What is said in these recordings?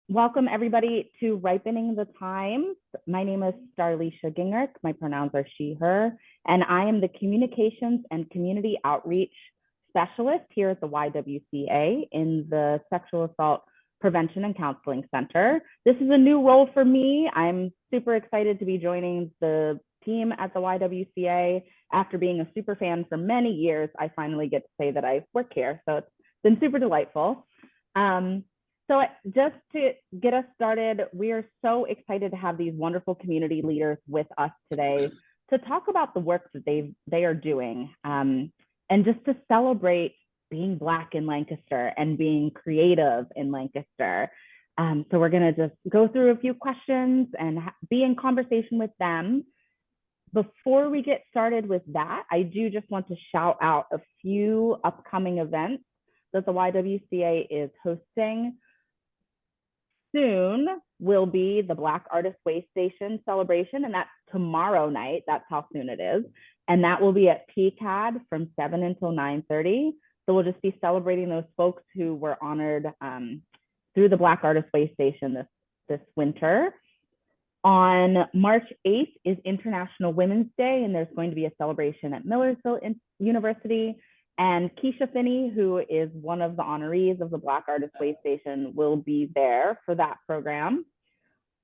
Welcome everybody to Ripening the Times. My name is Starlisha Gingrich. My pronouns are she, her, and I am the Communications and Community Outreach Specialist here at the YWCA in the Sexual Assault Prevention and Counseling Center. This is a new role for me. I'm super excited to be joining the team at the YWCA. After being a super fan for many years, I finally get to say that I work here. So it's been super delightful. So just to get us started, we are so excited to have these wonderful community leaders with us today to talk about the work that they are doing, and just to celebrate being Black in Lancaster and being creative in Lancaster. So we're going to just go through a few questions and be in conversation with them. Before we get started with that, I do just want to shout out a few upcoming events that the YWCA is hosting. Soon will be the Black Artist Way Station celebration, and that's tomorrow night. That's how soon it is. And that will be at PCAD from 7 until 9:30. So we'll just be celebrating those folks who were honored through the Black Artist Way Station this winter. On March 8th is International Women's Day, and there's going to be a celebration at Millersville University. And Keisha Finney, who is one of the honorees of the Black Artist Way Station, will be there for that program.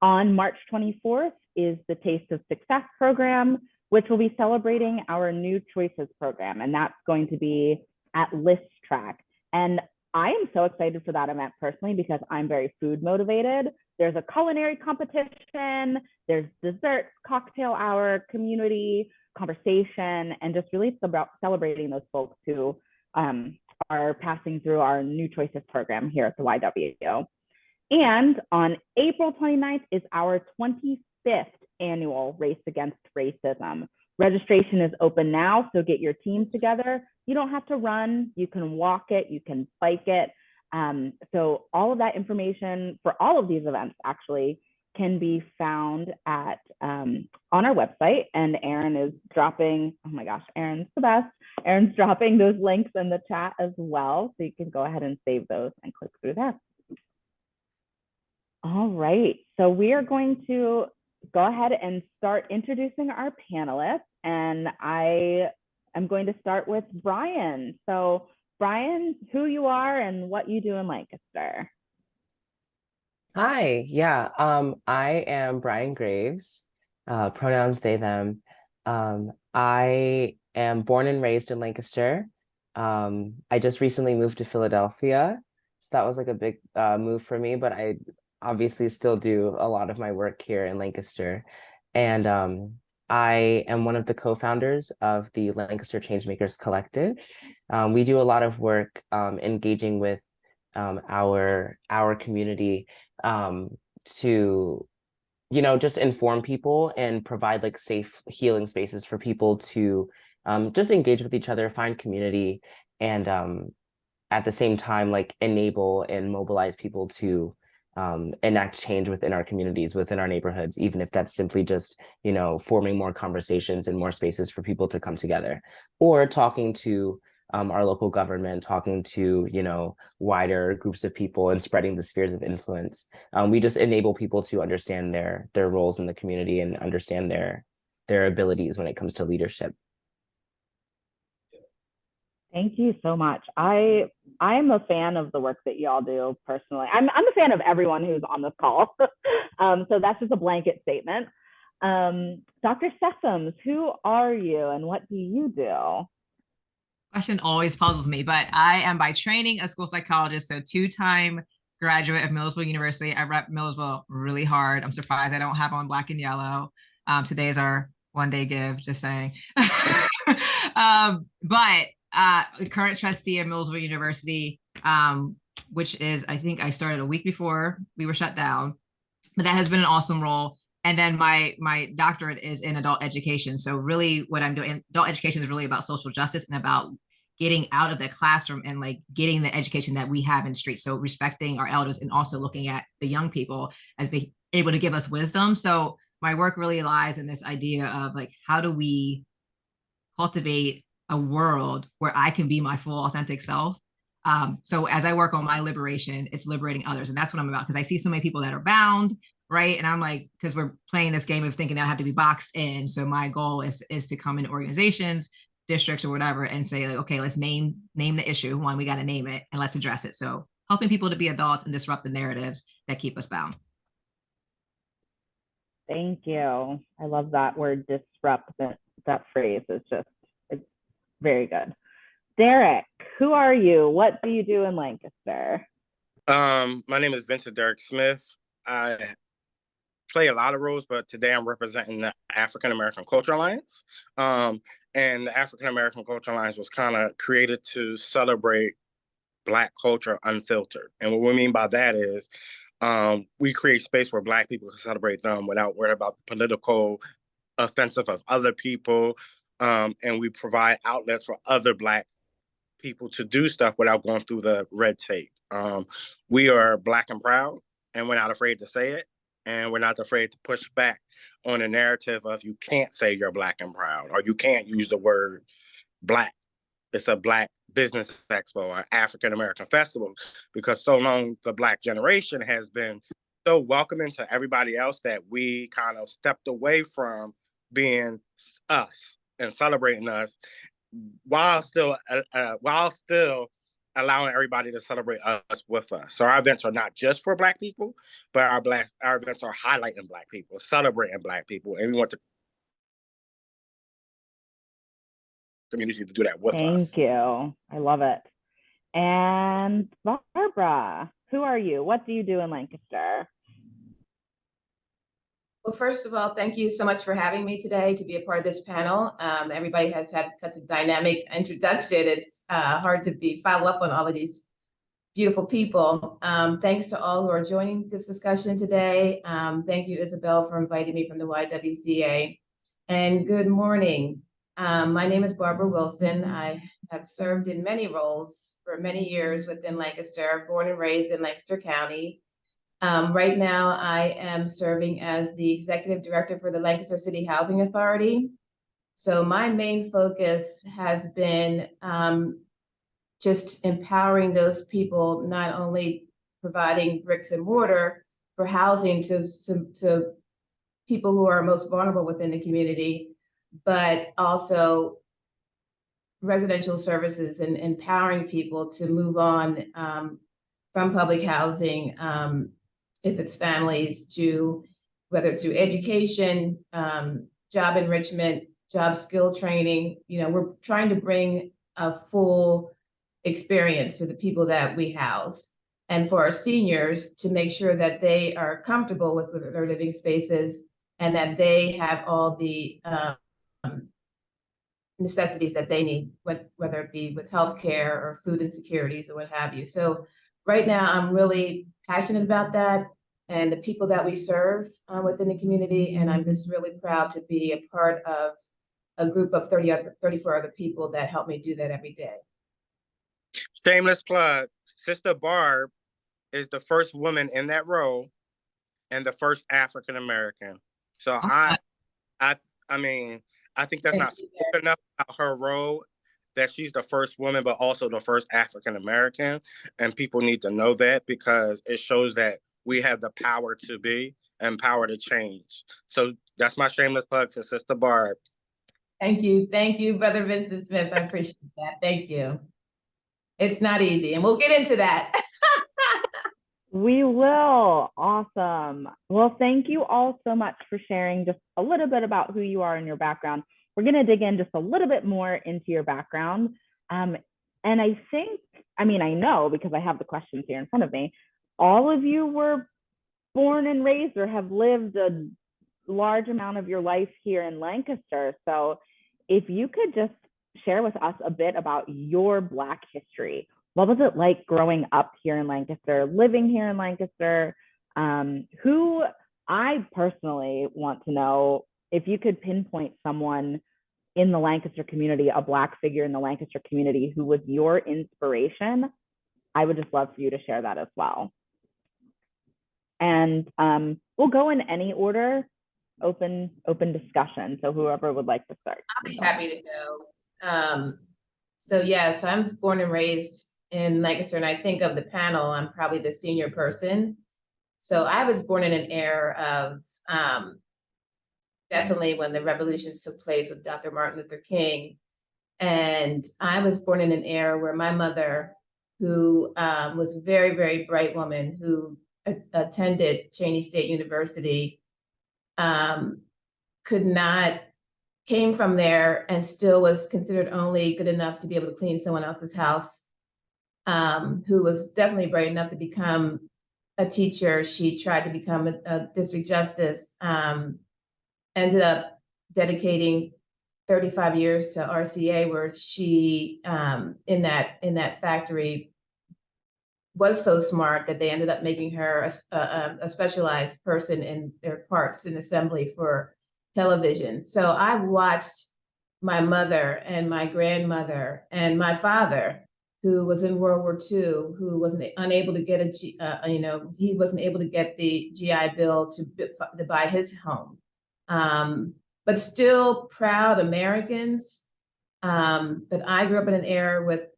On March 24th is the Taste of Success program, which will be celebrating our New Choices program. And that's going to be at List Track. And I am so excited for that event personally because I'm very food motivated. There's a culinary competition, there's dessert, cocktail hour, community conversation, and just really about celebrating those folks who are passing through our New Choices program here at the YWO. And on April 29th is our 25th annual Race Against Racism. Registration is open now, so get your teams together. You don't have to run, you can walk it, you can bike it. So all of that information for all of these events actually can be found at on our website. And Erin is dropping, oh my gosh, Erin's the best. Erin's dropping those links in the chat as well. So you can go ahead and save those and click through there. All right, so we are going to go ahead and start introducing our panelists. And I am going to start with Brian. So Brian, who you are and what you do in Lancaster. Hi, I am Brian Graves, pronouns they, them. I am born and raised in Lancaster. I just recently moved to Philadelphia, so that was like a big move for me, but I obviously still do a lot of my work here in Lancaster. And I am one of the co-founders of the Lancaster Changemakers Collective. We do a lot of work engaging with our community to just inform people and provide like safe healing spaces for people to just engage with each other, find community, and at the same time like enable and mobilize people to enact change within our communities, within our neighborhoods, even if that's simply just forming more conversations and more spaces for people to come together, or talking to our local government, talking to wider groups of people and spreading the spheres of influence. We just enable people to understand their roles in the community and understand their abilities when it comes to leadership. Thank you so much. I am a fan of the work that y'all do personally. I'm a fan of everyone who's on this call. So that's just a blanket statement. Dr. Sessoms, who are you and what do you do? Question always puzzles me, but I am by training a school psychologist, so two-time graduate of Millersville University. I rep Millersville really hard. I'm surprised I don't have on black and yellow. Today is our one-day give, just saying. But current trustee of Millersville University, which is, I think I started a week before we were shut down, but that has been an awesome role. And then my doctorate is in adult education. So really what I'm doing, adult education is really about social justice and about getting out of the classroom and like getting the education that we have in the street. So respecting our elders and also looking at the young people as being able to give us wisdom. So my work really lies in this idea of like, how do we cultivate a world where I can be my full authentic self So as I work on my liberation, it's liberating others. And that's what I'm about. Because I see so many people that are bound, right? And I'm like, because we're playing this game of thinking that I have to be boxed in. So my goal is to come in organizations, districts, or whatever, and say, like, okay, let's name the issue. One, we got to name it and let's address it. So helping people to be adults and disrupt the narratives that keep us bound. Thank you. I love that word disrupt. That phrase is just, it's very good. Derek, who are you? What do you do in Lancaster? My name is Vincent Derek Smith. I play a lot of roles, but today I'm representing the African American Culture Alliance. And the African American Culture Alliance was kind of created to celebrate Black culture unfiltered. And what we mean by that is we create space where Black people can celebrate them without worrying about the political offensive of other people. And we provide outlets for other Black people to do stuff without going through the red tape. We are Black and proud, and we're not afraid to say it. And we're not afraid to push back on a narrative of you can't say you're Black and proud, or you can't use the word Black. It's a Black business expo or African American festival, because so long the Black generation has been so welcoming to everybody else that we kind of stepped away from being us and celebrating us, while still allowing everybody to celebrate us with us. So our events are not just for Black people, but our events are highlighting Black people, celebrating Black people, and we want the community to do that with us. Thank you. I love it. And Barbara, who are you? What do you do in Lancaster? Well, first of all, thank you so much for having me today to be a part of this panel. Everybody has had such a dynamic introduction. It's hard to follow up on all of these beautiful people. Thanks to all who are joining this discussion today. Thank you, Isabel, for inviting me from the YWCA. And good morning. My name is Barbara Wilson. I have served in many roles for many years within Lancaster, born and raised in Lancaster County. Right now, I am serving as the executive director for the Lancaster City Housing Authority. So my main focus has been just empowering those people, not only providing bricks and mortar for housing to people who are most vulnerable within the community, but also residential services and empowering people to move on from public housing, if it's families, to whether it's through education, job enrichment, job skill training. We're trying to bring a full experience to the people that we house, and for our seniors to make sure that they are comfortable with their living spaces and that they have all the necessities that they need, whether it be with healthcare or food insecurities or what have you. So right now, I'm really passionate about that and the people that we serve within the community. And I'm just really proud to be a part of a group of 34 other people that help me do that every day. Shameless plug, Sister Barb is the first woman in that role and the first African American. So I mean, I think that's not spoken enough about her role, that she's the first woman, but also the first African American. And people need to know that, because it shows that we have the power to be and power to change. So that's my shameless plug for Sister Barb. Thank you. Thank you, Brother Vincent Smith. I appreciate that. Thank you. It's not easy, and we'll get into that. We will. Awesome. Well, thank you all so much for sharing just a little bit about who you are and your background. We're going to dig in just a little bit more into your background. And I know, because I have the questions here in front of me, all of you were born and raised or have lived a large amount of your life here in Lancaster. So if you could just share with us a bit about your Black history. What was it like growing up here in Lancaster, living here in Lancaster? Who I personally want to know, if you could pinpoint someone in the Lancaster community, a Black figure in the Lancaster community who was your inspiration, I would just love for you to share that as well. And we'll go in any order, open discussion. So whoever would like to start. I'll be happy to go. So yes, I'm born and raised in Lancaster, and I think of the panel, I'm probably the senior person. So I was born in an era of definitely when the revolution took place with Dr. Martin Luther King. And I was born in an era where my mother, who was a very, very bright woman who attended Cheney State University, came from there and still was considered only good enough to be able to clean someone else's house, who was definitely bright enough to become a teacher. She tried to become a district justice, ended up dedicating 35 years to RCA, where she in that factory was so smart that they ended up making her a specialized person in their parts in assembly for television. So I watched my mother and my grandmother and my father, who was in World War II, who wasn't unable to get he wasn't able to get the GI Bill to buy his home. But still proud Americans. But I grew up in an era with,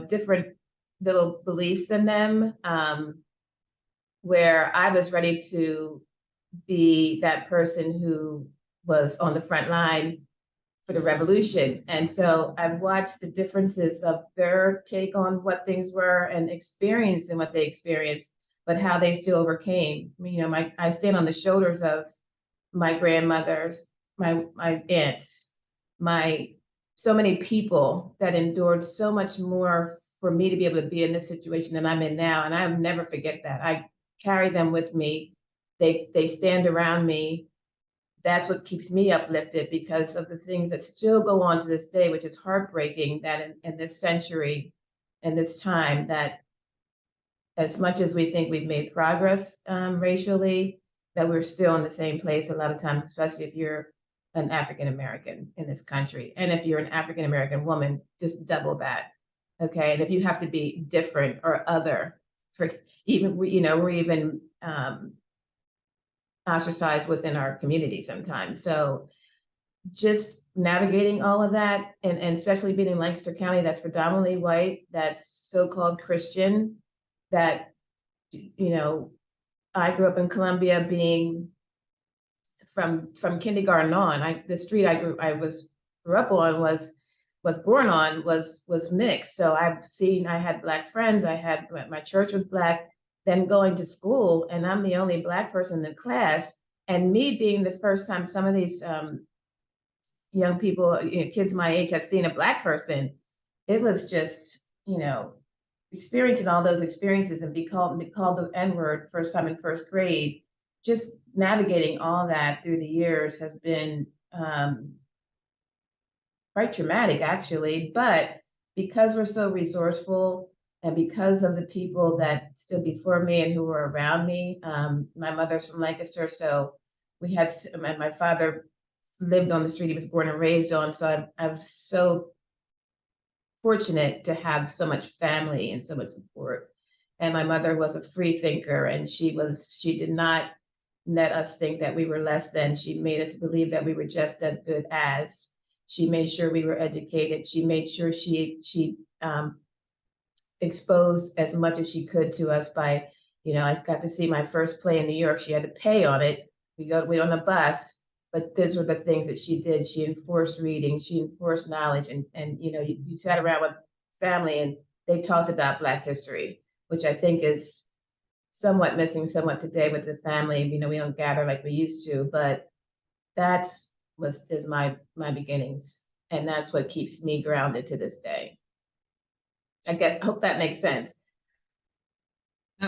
different little beliefs than them, where I was ready to be that person who was on the front line for the revolution. And so I've watched the differences of their take on what things were and experience and what they experienced, but how they still overcame. I stand on the shoulders of my grandmothers, my aunts, so many people that endured so much more for me to be able to be in this situation that I'm in now. And I'll never forget that. I carry them with me. They stand around me. That's what keeps me uplifted, because of the things that still go on to this day, which is heartbreaking that in this century and this time, that as much as we think we've made progress racially, that we're still in the same place a lot of times, especially if you're an African American in this country. And if you're an African American woman, just double that. Okay. And if you have to be different or other, for even, we're even ostracized within our community sometimes. So just navigating all of that, and especially being in Lancaster County, that's predominantly white, that's so-called Christian, that, I grew up in Columbia, being from kindergarten on. The street I grew up on was born on was mixed. So I had Black friends. My church was Black. Then going to school, and I'm the only Black person in the class. And me being the first time some of these young people, kids my age, have seen a Black person, it was just, experiencing all those experiences and be called the N-word first time in first grade. Just navigating all that through the years has been quite traumatic, actually. But because we're so resourceful, and because of the people that stood before me and who were around me, my mother's from Lancaster, so my father lived on the street he was born and raised on. So I'm so fortunate to have so much family and so much support. And my mother was a free thinker, and she did not let us think that we were less than. She made us believe that we were just as good as. She made sure we were educated. She made sure she exposed as much as she could to us by, I got to see my first play in New York. She had to pay on it. We on the bus, but those were the things that she did. She enforced reading, she enforced knowledge, and you sat around with family and they talked about Black history, which I think is somewhat missing somewhat today with the family. We don't gather like we used to, but is my beginnings, and that's what keeps me grounded to this day. I hope that makes sense.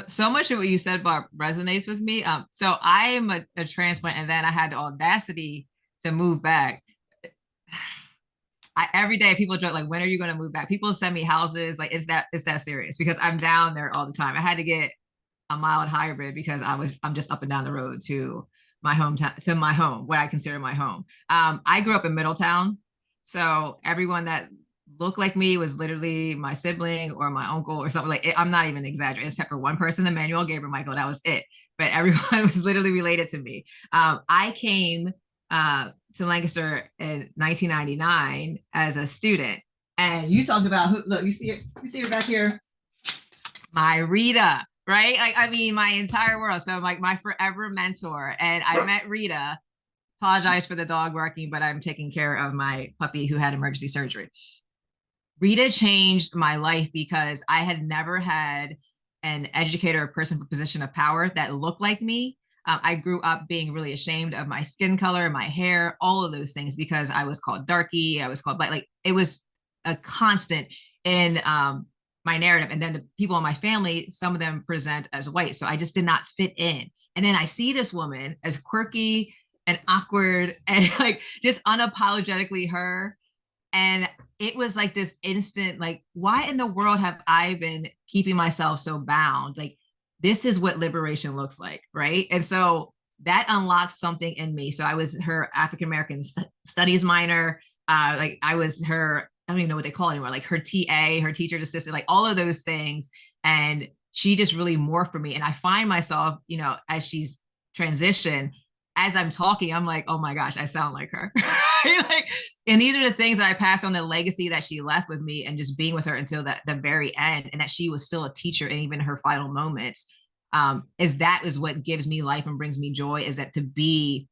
So much of what you said, Barb, resonates with me. So I am a transplant, and then I had the audacity to move back. Every day people joke, like, when are you going to move back? People send me houses, like, it's that serious, because I'm down there all the time. I had to get a mild hybrid because I'm just up and down the road to my hometown, to my home, what I consider my home. I grew up in Middletown, so everyone that looked like me was literally my sibling or my uncle or something. Like, I'm not even exaggerating, except for one person, Emmanuel Gabriel Michael, that was it. But everyone was literally related to me. I came to Lancaster in 1999 as a student, and you talked about look, you see her back here. my Rita, right? Like, I mean, my entire world. So like my forever mentor. And I met Rita. Apologize for the dog barking, but I'm taking care of my puppy who had emergency surgery. Rita changed my life because I had never had an educator or person for position of power that looked like me. I grew up being really ashamed of my skin color, my hair, all of those things because I was called darky, I was called black. Like it was a constant in my narrative. And then the people in my family, some of them present as white. So I just did not fit in. And then I see this woman as quirky and awkward and like just unapologetically her. And it was like this instant, like, why in the world have I been keeping myself so bound? Like, this is what liberation looks like, right? And so that unlocked something in me. So I was her African American studies minor. Like I was her, I don't even know what they call it anymore, like her TA, her teacher assistant, like all of those things. And she just really morphed for me. And I find myself, you know, as she's transitioned, as I'm talking, I'm like, oh my gosh, I sound like her. Like, and these are the things that I passed on, the legacy that she left with me, and just being with her until the very end, and that she was still a teacher, and even her final moments. Is what gives me life and brings me joy. Is that to be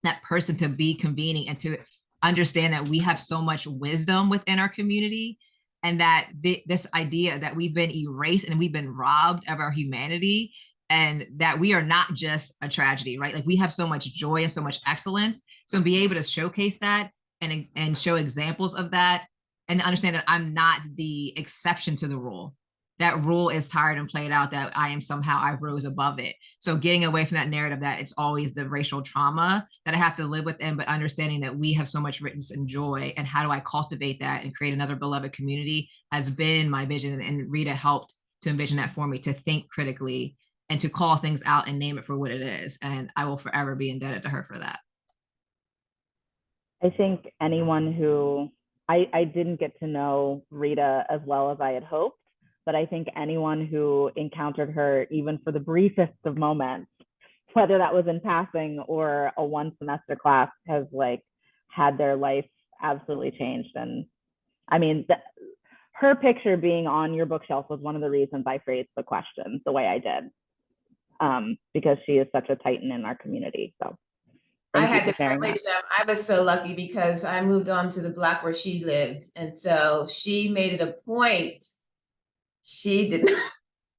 that person, to be convening, and to understand that we have so much wisdom within our community, and that this idea that we've been erased and we've been robbed of our humanity, and that we are not just a tragedy, right? Like we have so much joy and so much excellence. So be able to showcase that and show examples of that, and understand that I'm not the exception to the rule. That rule is tired and played out, that I am somehow, I rose above it. So getting away from that narrative that it's always the racial trauma that I have to live within, but understanding that we have so much richness and joy, and how do I cultivate that and create another beloved community has been my vision. And Rita helped to envision that for me, to think critically and to call things out and name it for what it is. And I will forever be indebted to her for that. I think anyone who, I didn't get to know Rita as well as I had hoped, but I think anyone who encountered her, even for the briefest of moments, whether that was in passing or a one semester class, has like had their life absolutely changed. And I mean, her picture being on your bookshelf was one of the reasons I phrased the question the way I did, because she is such a titan in our community. So I thank you had for the sharing that. privilege of, I was so lucky because I moved on to the block where she lived. And so she made it a point, she did not,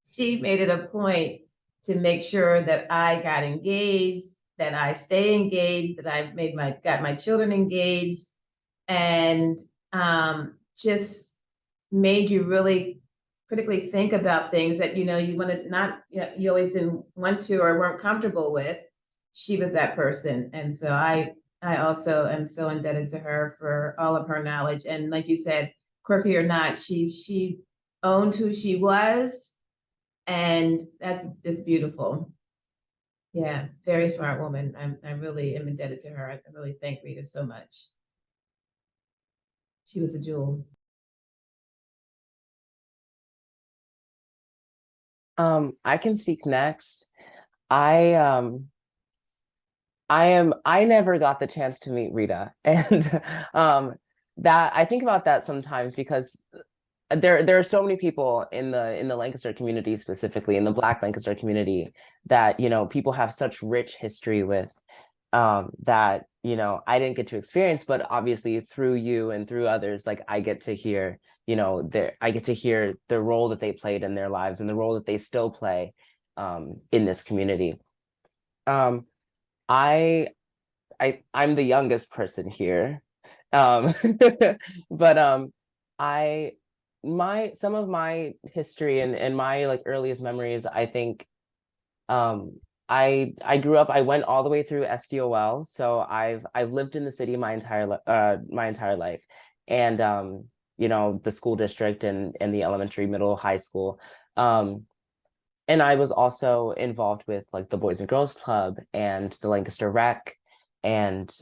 she made it a point to make sure that I got engaged, that I stay engaged, that I got my children engaged, and just made you really critically think about things that, you know, you wanted not, you always didn't want to or weren't comfortable with. She was that person. And so I also am so indebted to her for all of her knowledge. And like you said, quirky or not, she owned who she was, and it's beautiful. Yeah, very smart woman. I really am indebted to her. I really thank Rita so much. She was a jewel. I can speak next. I I never got the chance to meet Rita. And that I think about that sometimes, because there are so many people in the Lancaster community, specifically in the Black Lancaster community, that, you know, people have such rich history with, that, you know, I didn't get to experience, but obviously through you and through others, like I get to hear, you know, I get to hear the role that they played in their lives and the role that they still play in this community. Um, I I'm the youngest person here. Um, but I some of my history and my like earliest memories, I think, I grew up, I went all the way through SDOL, so I've lived in the city my entire life, and you know, the school district and the elementary, middle, high school. And I was also involved with like the Boys and Girls Club and the Lancaster Rec, and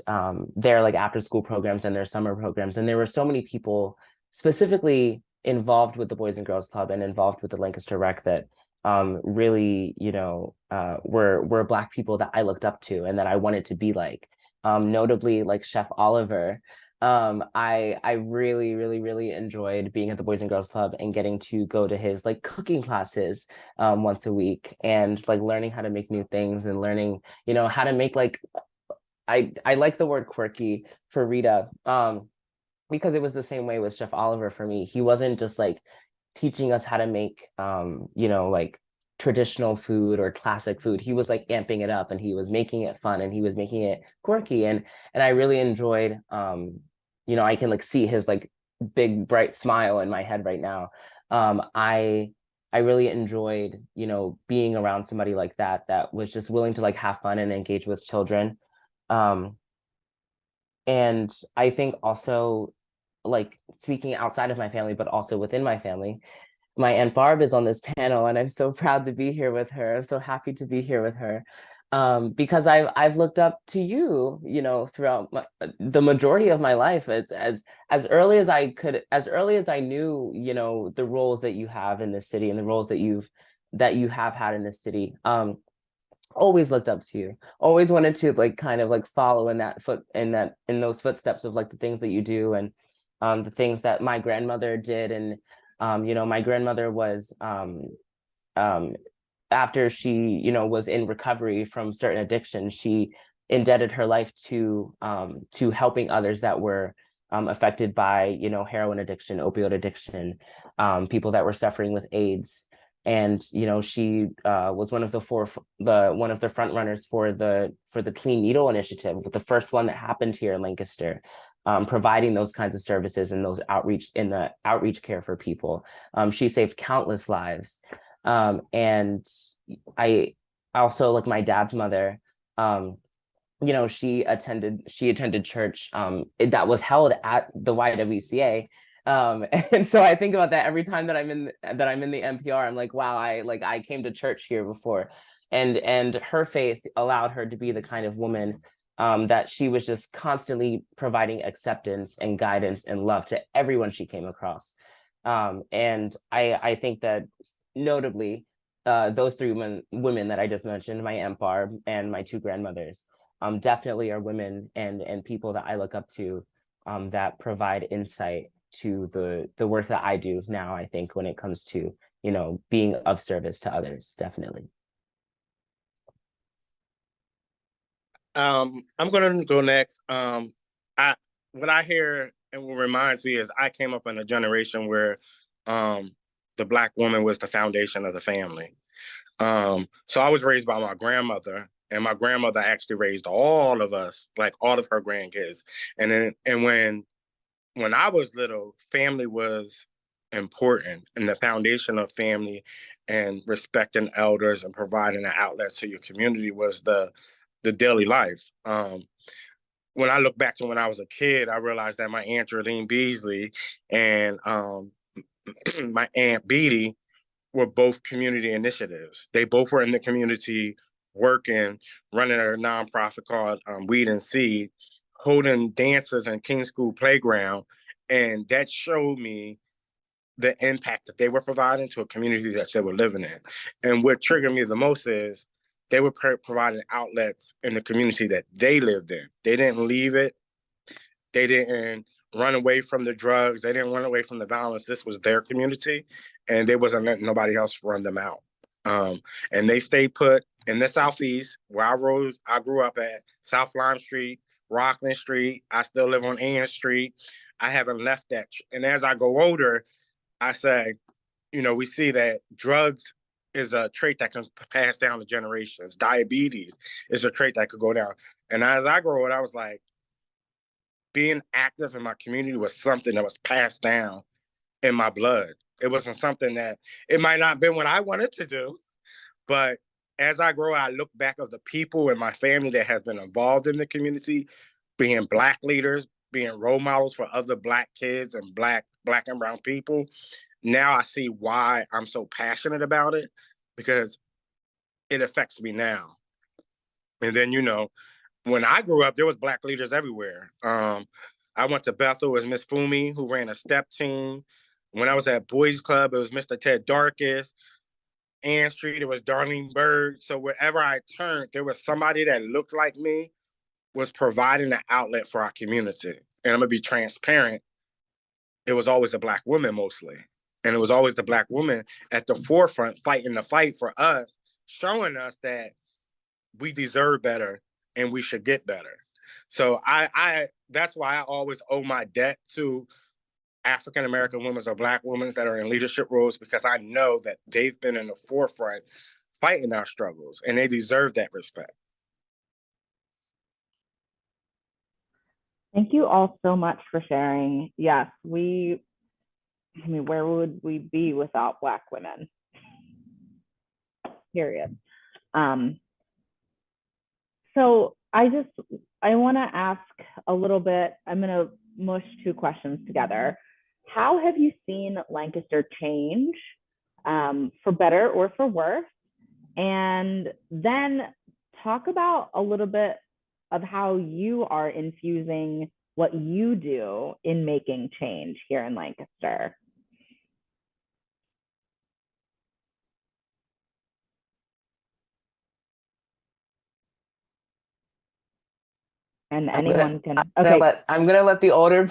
their like after school programs and their summer programs. And there were so many people specifically involved with the Boys and Girls Club and involved with the Lancaster Rec that really, you know, were Black people that I looked up to and that I wanted to be like. Notably like Chef Oliver, I really, really, really enjoyed being at the Boys and Girls Club and getting to go to his like cooking classes once a week, and like learning how to make new things and learning, you know, how to make like I like the word quirky for Rita, because it was the same way with Chef Oliver for me. He wasn't just like teaching us how to make you know, like traditional food or classic food. He was like amping it up, and he was making it fun, and he was making it quirky, and I really enjoyed you know, I can like see his like big bright smile in my head right now. I really enjoyed, you know, being around somebody like that that was just willing to like have fun and engage with children. Um, and I think also, like speaking outside of my family, but also within my family, my Aunt Barb is on this panel, and I'm so proud to be here with her. I'm so happy to be here with her. Because I've looked up to you, you know, throughout the majority of my life. It's as early as I could, as early as I knew, you know, the roles that you have in this city and the roles that you have had in this city. Always looked up to you, always wanted to like kind of like follow in that in those footsteps of like the things that you do, and the things that my grandmother did. And you know, my grandmother was um after she, you know, was in recovery from certain addictions, she indebted her life to helping others that were affected by, you know, heroin addiction, opioid addiction, people that were suffering with AIDS. And you know, she was one of the front runners for the Clean Needle initiative, the first one that happened here in Lancaster, providing those kinds of services and those outreach care for people. She saved countless lives. And I also, like my dad's mother, you know, she attended church that was held at the YWCA. And so I think about that every time that I'm in the NPR. I'm like, wow, I came to church here before. And her faith allowed her to be the kind of woman that she was just constantly providing acceptance and guidance and love to everyone she came across. And I think that notably, those three women that I just mentioned, my Aunt Barb and my two grandmothers, definitely are women and people that I look up to, that provide insight to the work that I do now, I think, when it comes to, you know, being of service to others, definitely. I'm gonna go next. I what I hear and what reminds me is I came up in a generation where the Black woman was the foundation of the family. So I was raised by my grandmother, and my grandmother actually raised all of us, like all of her grandkids. And when I was little, family was important, and the foundation of family and respecting elders and providing an outlet to your community was the daily life. When I look back to when I was a kid, I realized that my Aunt Gerlene Beasley and my Aunt Beatty were both community initiatives. They both were in the community working, running a nonprofit called Weed and Seed, holding dances in King School Playground. And that showed me the impact that they were providing to a community that they were living in. And what triggered me the most is they were providing outlets in the community that they lived in. They didn't leave it. They didn't run away from the drugs. They didn't run away from the violence. This was their community, and they wasn't letting nobody else run them out. And they stayed put in the Southeast, where I grew up at South Lime Street, Rockland Street. I still live on Ann Street. I haven't left that. And as I go older, I say, you know, we see that drugs is a trait that can pass down to generations. Diabetes is a trait that could go down. And as I grow up, I was like, being active in my community was something that was passed down in my blood. It wasn't something that, it might not have been what I wanted to do, but as I grow, I look back of the people in my family that has been involved in the community, being Black leaders, being role models for other Black kids and Black and brown people. Now I see why I'm so passionate about it, because it affects me now. And then, you know, when I grew up, there was Black leaders everywhere. I went to Bethel, it was Miss Fumi, who ran a step team. When I was at Boys Club, it was Mr. Ted Darkis. Ann Street, it was Darlene Bird. So wherever I turned, there was somebody that looked like me, was providing an outlet for our community. and I'm gonna be transparent, it was always a Black woman mostly. And it was always the Black woman at the forefront fighting the fight for us, showing us that we deserve better and we should get better. So I that's why I always owe my debt to African American women or Black women that are in leadership roles, because I know that they've been in the forefront fighting our struggles and they deserve that respect. Thank you all so much for sharing. Yes, I mean, where would we be without Black women? Period. So I want to ask a little bit, I'm going to mush two questions together. How have you seen Lancaster change, for better or for worse? And then talk about a little bit of how you are infusing what you do in making change here in Lancaster. And anyone can. Okay. I'm gonna let the older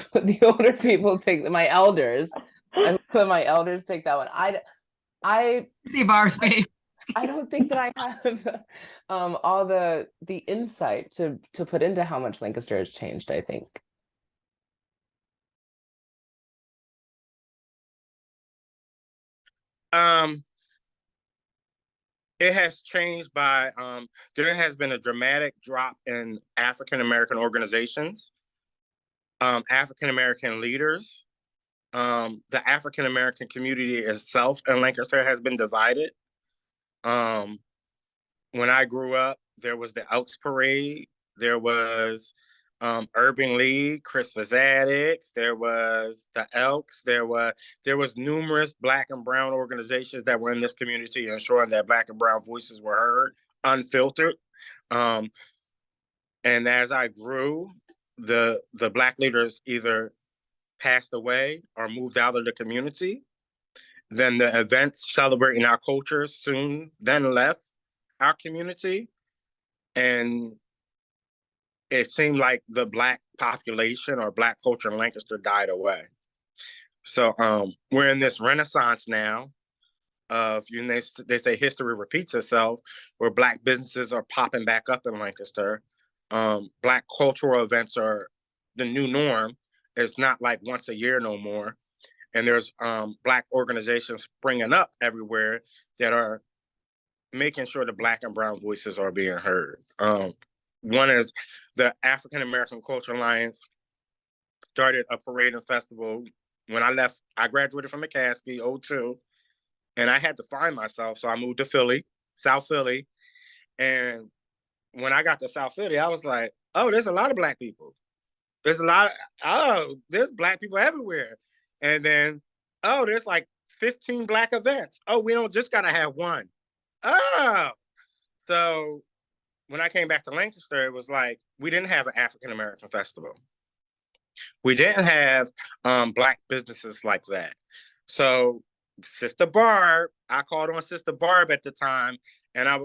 people take my elders. I'm gonna let my elders take that one. I See Barb's face. I don't think that I have all the insight to put into how much Lancaster has changed, I think. It has changed by there has been a dramatic drop in African American organizations, African American leaders. The African American community itself in Lancaster has been divided. When I grew up, there was the Elks Parade, there was Urban League, Christmas Addicts, there was the Elks, there was numerous Black and Brown organizations that were in this community, ensuring that Black and Brown voices were heard, unfiltered. And as I grew, the Black leaders either passed away or moved out of the community. Then the events celebrating our culture soon then left our community. And it seemed like the Black population or Black culture in Lancaster died away. So we're in this renaissance now of, they say history repeats itself, where Black businesses are popping back up in Lancaster. Black cultural events are the new norm. It's not like once a year no more. And there's Black organizations springing up everywhere that are making sure the Black and Brown voices are being heard. One is the African American Culture Alliance started a parade and festival. When I left, I graduated from McCaskey, 02, and I had to find myself. So I moved to Philly, South Philly. And when I got to South Philly, I was like, oh, there's a lot of Black people. There's Black people everywhere. And then, oh, there's like 15 Black events. Oh, we don't just gotta have one. Oh, so when I came back to Lancaster, it was like, we didn't have an African American festival. We didn't have Black businesses like that. So Sister Barb, I called on Sister Barb at the time, and I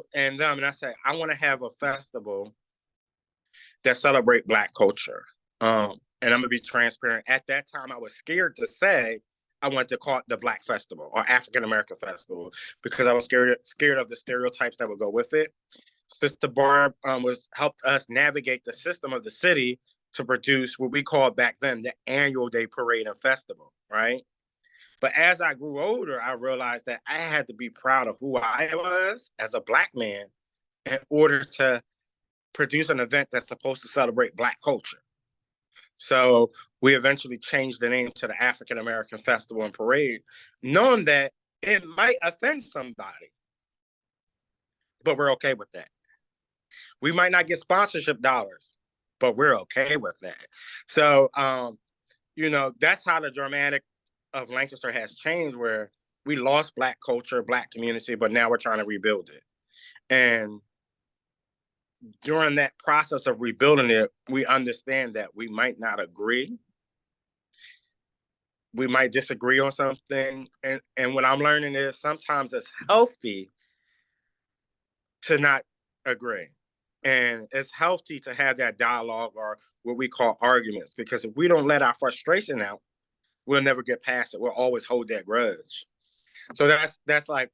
said, I want to have a festival that celebrate Black culture. And I'm gonna be transparent. At that time, I was scared to say I wanted to call it the Black Festival or African American Festival, because I was scared of the stereotypes that would go with it. Sister Barb helped us navigate the system of the city to produce what we called back then the annual day parade and festival, right? But as I grew older, I realized that I had to be proud of who I was as a Black man in order to produce an event that's supposed to celebrate Black culture. So we eventually changed the name to the African American Festival and Parade, knowing that it might offend somebody, but we're okay with that. We might not get sponsorship dollars, but we're okay with that. So, that's how the dramatic of Lancaster has changed, where we lost Black culture, Black community, but now we're trying to rebuild it. And during that process of rebuilding it, we understand that we might not agree. We might disagree on something. And what I'm learning is sometimes it's healthy to not agree. And it's healthy to have that dialogue or what we call arguments, because if we don't let our frustration out, we'll never get past it. We'll always hold that grudge. So that's like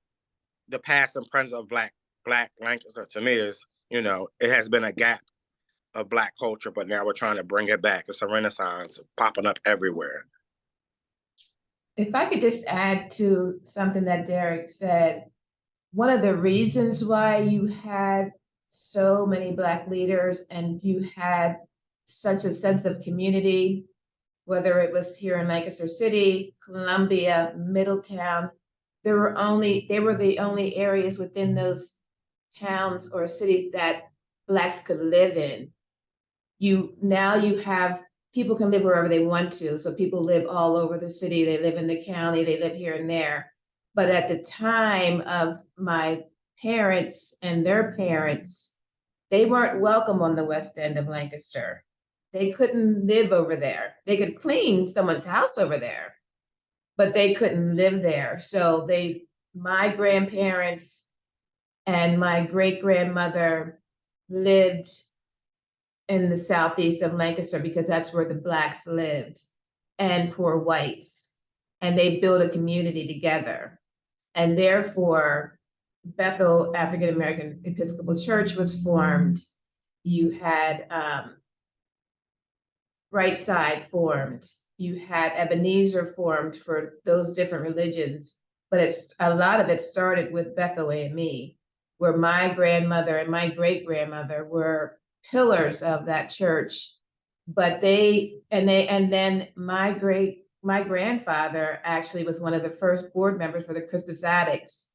the past and present of Black Lancaster to me is, it has been a gap of Black culture, but now we're trying to bring it back. It's a renaissance popping up everywhere. If I could just add to something that Derek said, one of the reasons why you had so many Black leaders and you had such a sense of community, whether it was here in Lancaster City, Columbia, Middletown, they were the only areas within those towns or cities that Blacks could live in. Now you have people can live wherever they want to. So people live all over the city. They live in the county. They live here and there. But at the time of my parents and their parents, they weren't welcome on the West End of Lancaster. They couldn't live over there. They could clean someone's house over there, but they couldn't live there. So my grandparents and my great-grandmother lived in the southeast of Lancaster because that's where the Blacks lived, and poor whites. And they built a community together. And therefore, Bethel African American Episcopal Church was formed. You had Right Side formed. You had Ebenezer formed for those different religions. But a lot of it started with Bethel AME, where my grandmother and my great-grandmother were pillars of that church. But then my grandfather actually was one of the first board members for the Crispus Attucks.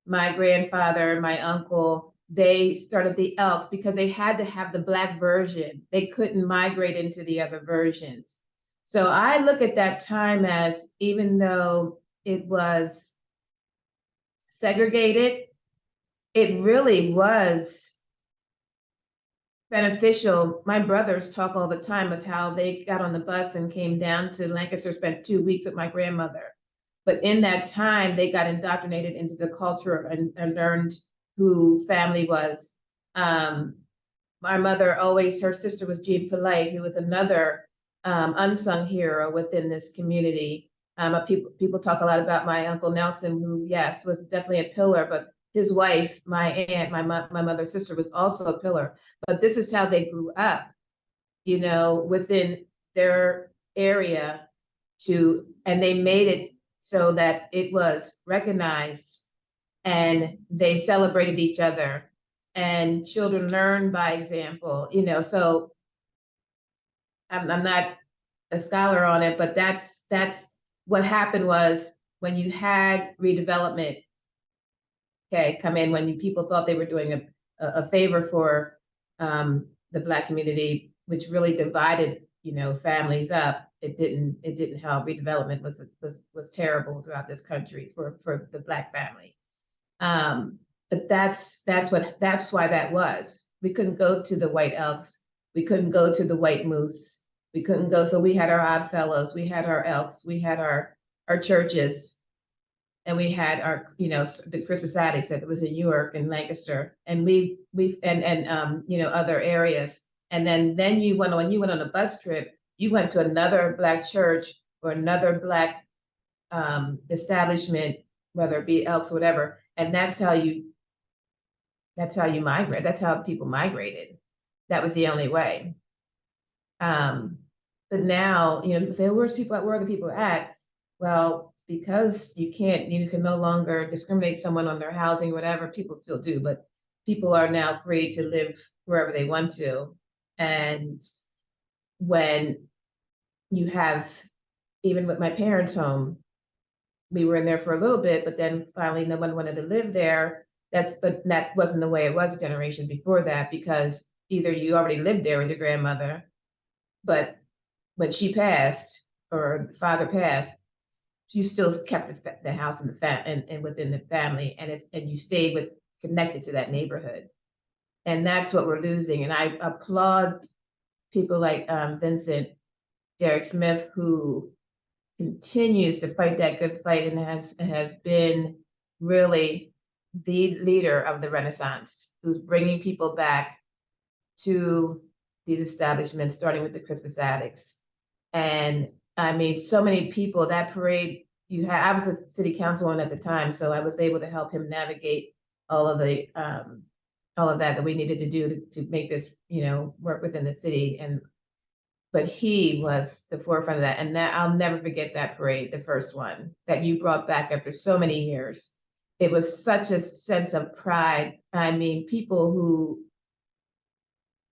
My grandfather, my uncle, they started the Elks because they had to have the Black version. They couldn't migrate into the other versions. So I look at that time as, even though it was segregated, it really was beneficial. My brothers talk all the time of how they got on the bus and came down to Lancaster, spent 2 weeks with my grandmother. But in that time, they got indoctrinated into the culture and learned who family was. My mother her sister was Jean Polite, who was another unsung hero within this community. People talk a lot about my Uncle Nelson, who, yes, was definitely a pillar, but his wife, my aunt, my mother's sister, was also a pillar. But this is how they grew up, within their area and they made it so that it was recognized and they celebrated each other and children learned by example, so I'm not a scholar on it, but that's what happened was when you had redevelopment, come in, when people thought they were doing a favor for the Black community, which really divided, families up. It didn't help. Redevelopment was terrible throughout this country for the Black family. But that's why that was. We couldn't go to the White Elks. We couldn't go to the White Moose. We couldn't go. So we had our Odd Fellows. We had our Elks. We had our churches. And we had our, the Crispus Attucks that was in Newark and Lancaster, and other areas. And then when you went on a bus trip, you went to another Black church or another Black establishment, whether it be Elks or whatever, and that's how you migrate. That's how people migrated. That was the only way. But now, people say, where are the people at? Well, because you can no longer discriminate someone on their housing, whatever. People still do, but people are now free to live wherever they want to. And when you have, even with my parents' home, we were in there for a little bit, but then finally no one wanted to live there. But that wasn't the way it was a generation before that, because either you already lived there with your grandmother, but when she passed or the father passed, you still kept the house and and within the family, and you stayed connected to that neighborhood. And that's what we're losing. And I applaud people like Vincent Derek Smith, who continues to fight that good fight and has been really the leader of the Renaissance, who's bringing people back to these establishments, starting with the Christmas addicts. And I mean, so many people, that parade you had, I was a city councilwoman at the time, so I was able to help him navigate all of the all of that we needed to do to make this, you know, work within the city. And but he was the forefront of that. And that I'll never forget that parade, the first one that you brought back after so many years. It was such a sense of pride. I mean, people who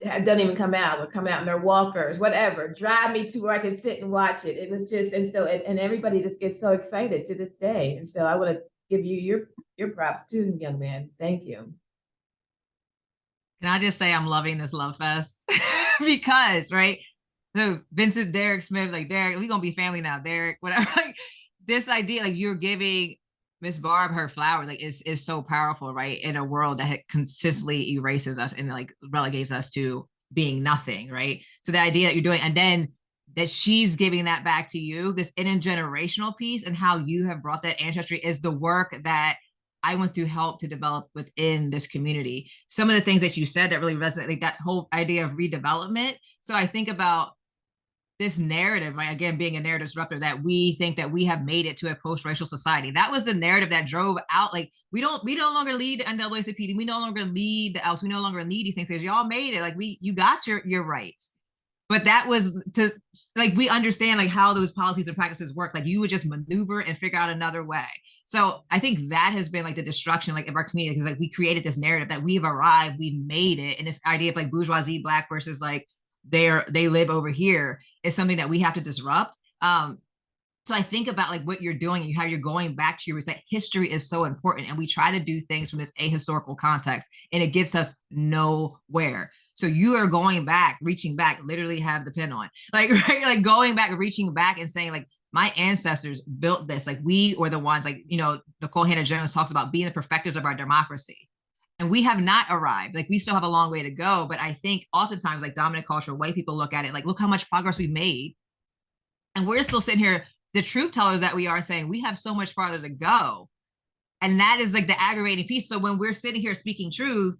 doesn't even come out, were coming out in their walkers, whatever, drive me to where I can sit and watch it. It was just, and so, and everybody just gets so excited to this day. And so I want to give you your props too, young man. Thank you. Can I just say I'm loving this love fest because, right? So Vincent, Derek Smith, like Derek, we gonna be family now, Derek, whatever. Like this idea, like you're giving Miss Barb her flowers, like is so powerful, right? In a world that consistently erases us and like relegates us to being nothing, right? So the idea that you're doing, and then that she's giving that back to you, this intergenerational piece, and how you have brought that ancestry is the work that I want to help to develop within this community. Some of the things that you said that really resonate, like that whole idea of redevelopment. So I think about this narrative, right? Again, being a narrative disruptor, that we think that we have made it to a post-racial society. That was the narrative that drove out, like, we no longer lead the NAACP, we no longer lead the Elks, we no longer lead these things, because y'all made it, like, you got your rights. But that was to, like, we understand like how those policies and practices work. Like you would just maneuver and figure out another way. So I think that has been like the destruction like of our community, because like we created this narrative that we've arrived, we made it, and this idea of like bourgeoisie black versus like they live over here is something that we have to disrupt. So I think about like what you're doing and how you're going back to your roots. That history is so important, and we try to do things from this ahistorical context, and it gets us nowhere. So you are going back, reaching back, literally have the pin on, like, right? Like going back, reaching back and saying like, my ancestors built this. Like we were the ones, like, you know, Nicole Hannah-Jones talks about being the perfecters of our democracy. And we have not arrived. Like we still have a long way to go. But I think oftentimes like dominant culture, white people look at it like, look how much progress we made. And we're still sitting here, the truth tellers that we are, saying we have so much farther to go. And that is like the aggravating piece. So when we're sitting here speaking truth,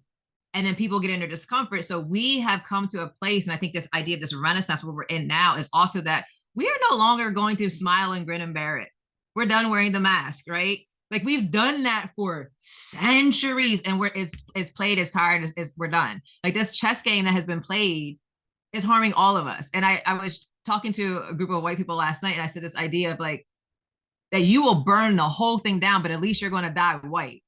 and then people get into discomfort. So we have come to a place, and I think this idea of this renaissance where we're in now is also that we are no longer going to smile and grin and bear it. We're done wearing the mask, right? Like we've done that for centuries, and it's played as tired as we're done. Like this chess game that has been played is harming all of us. And I was talking to a group of white people last night, and I said this idea of like, that you will burn the whole thing down, but at least you're going to die white.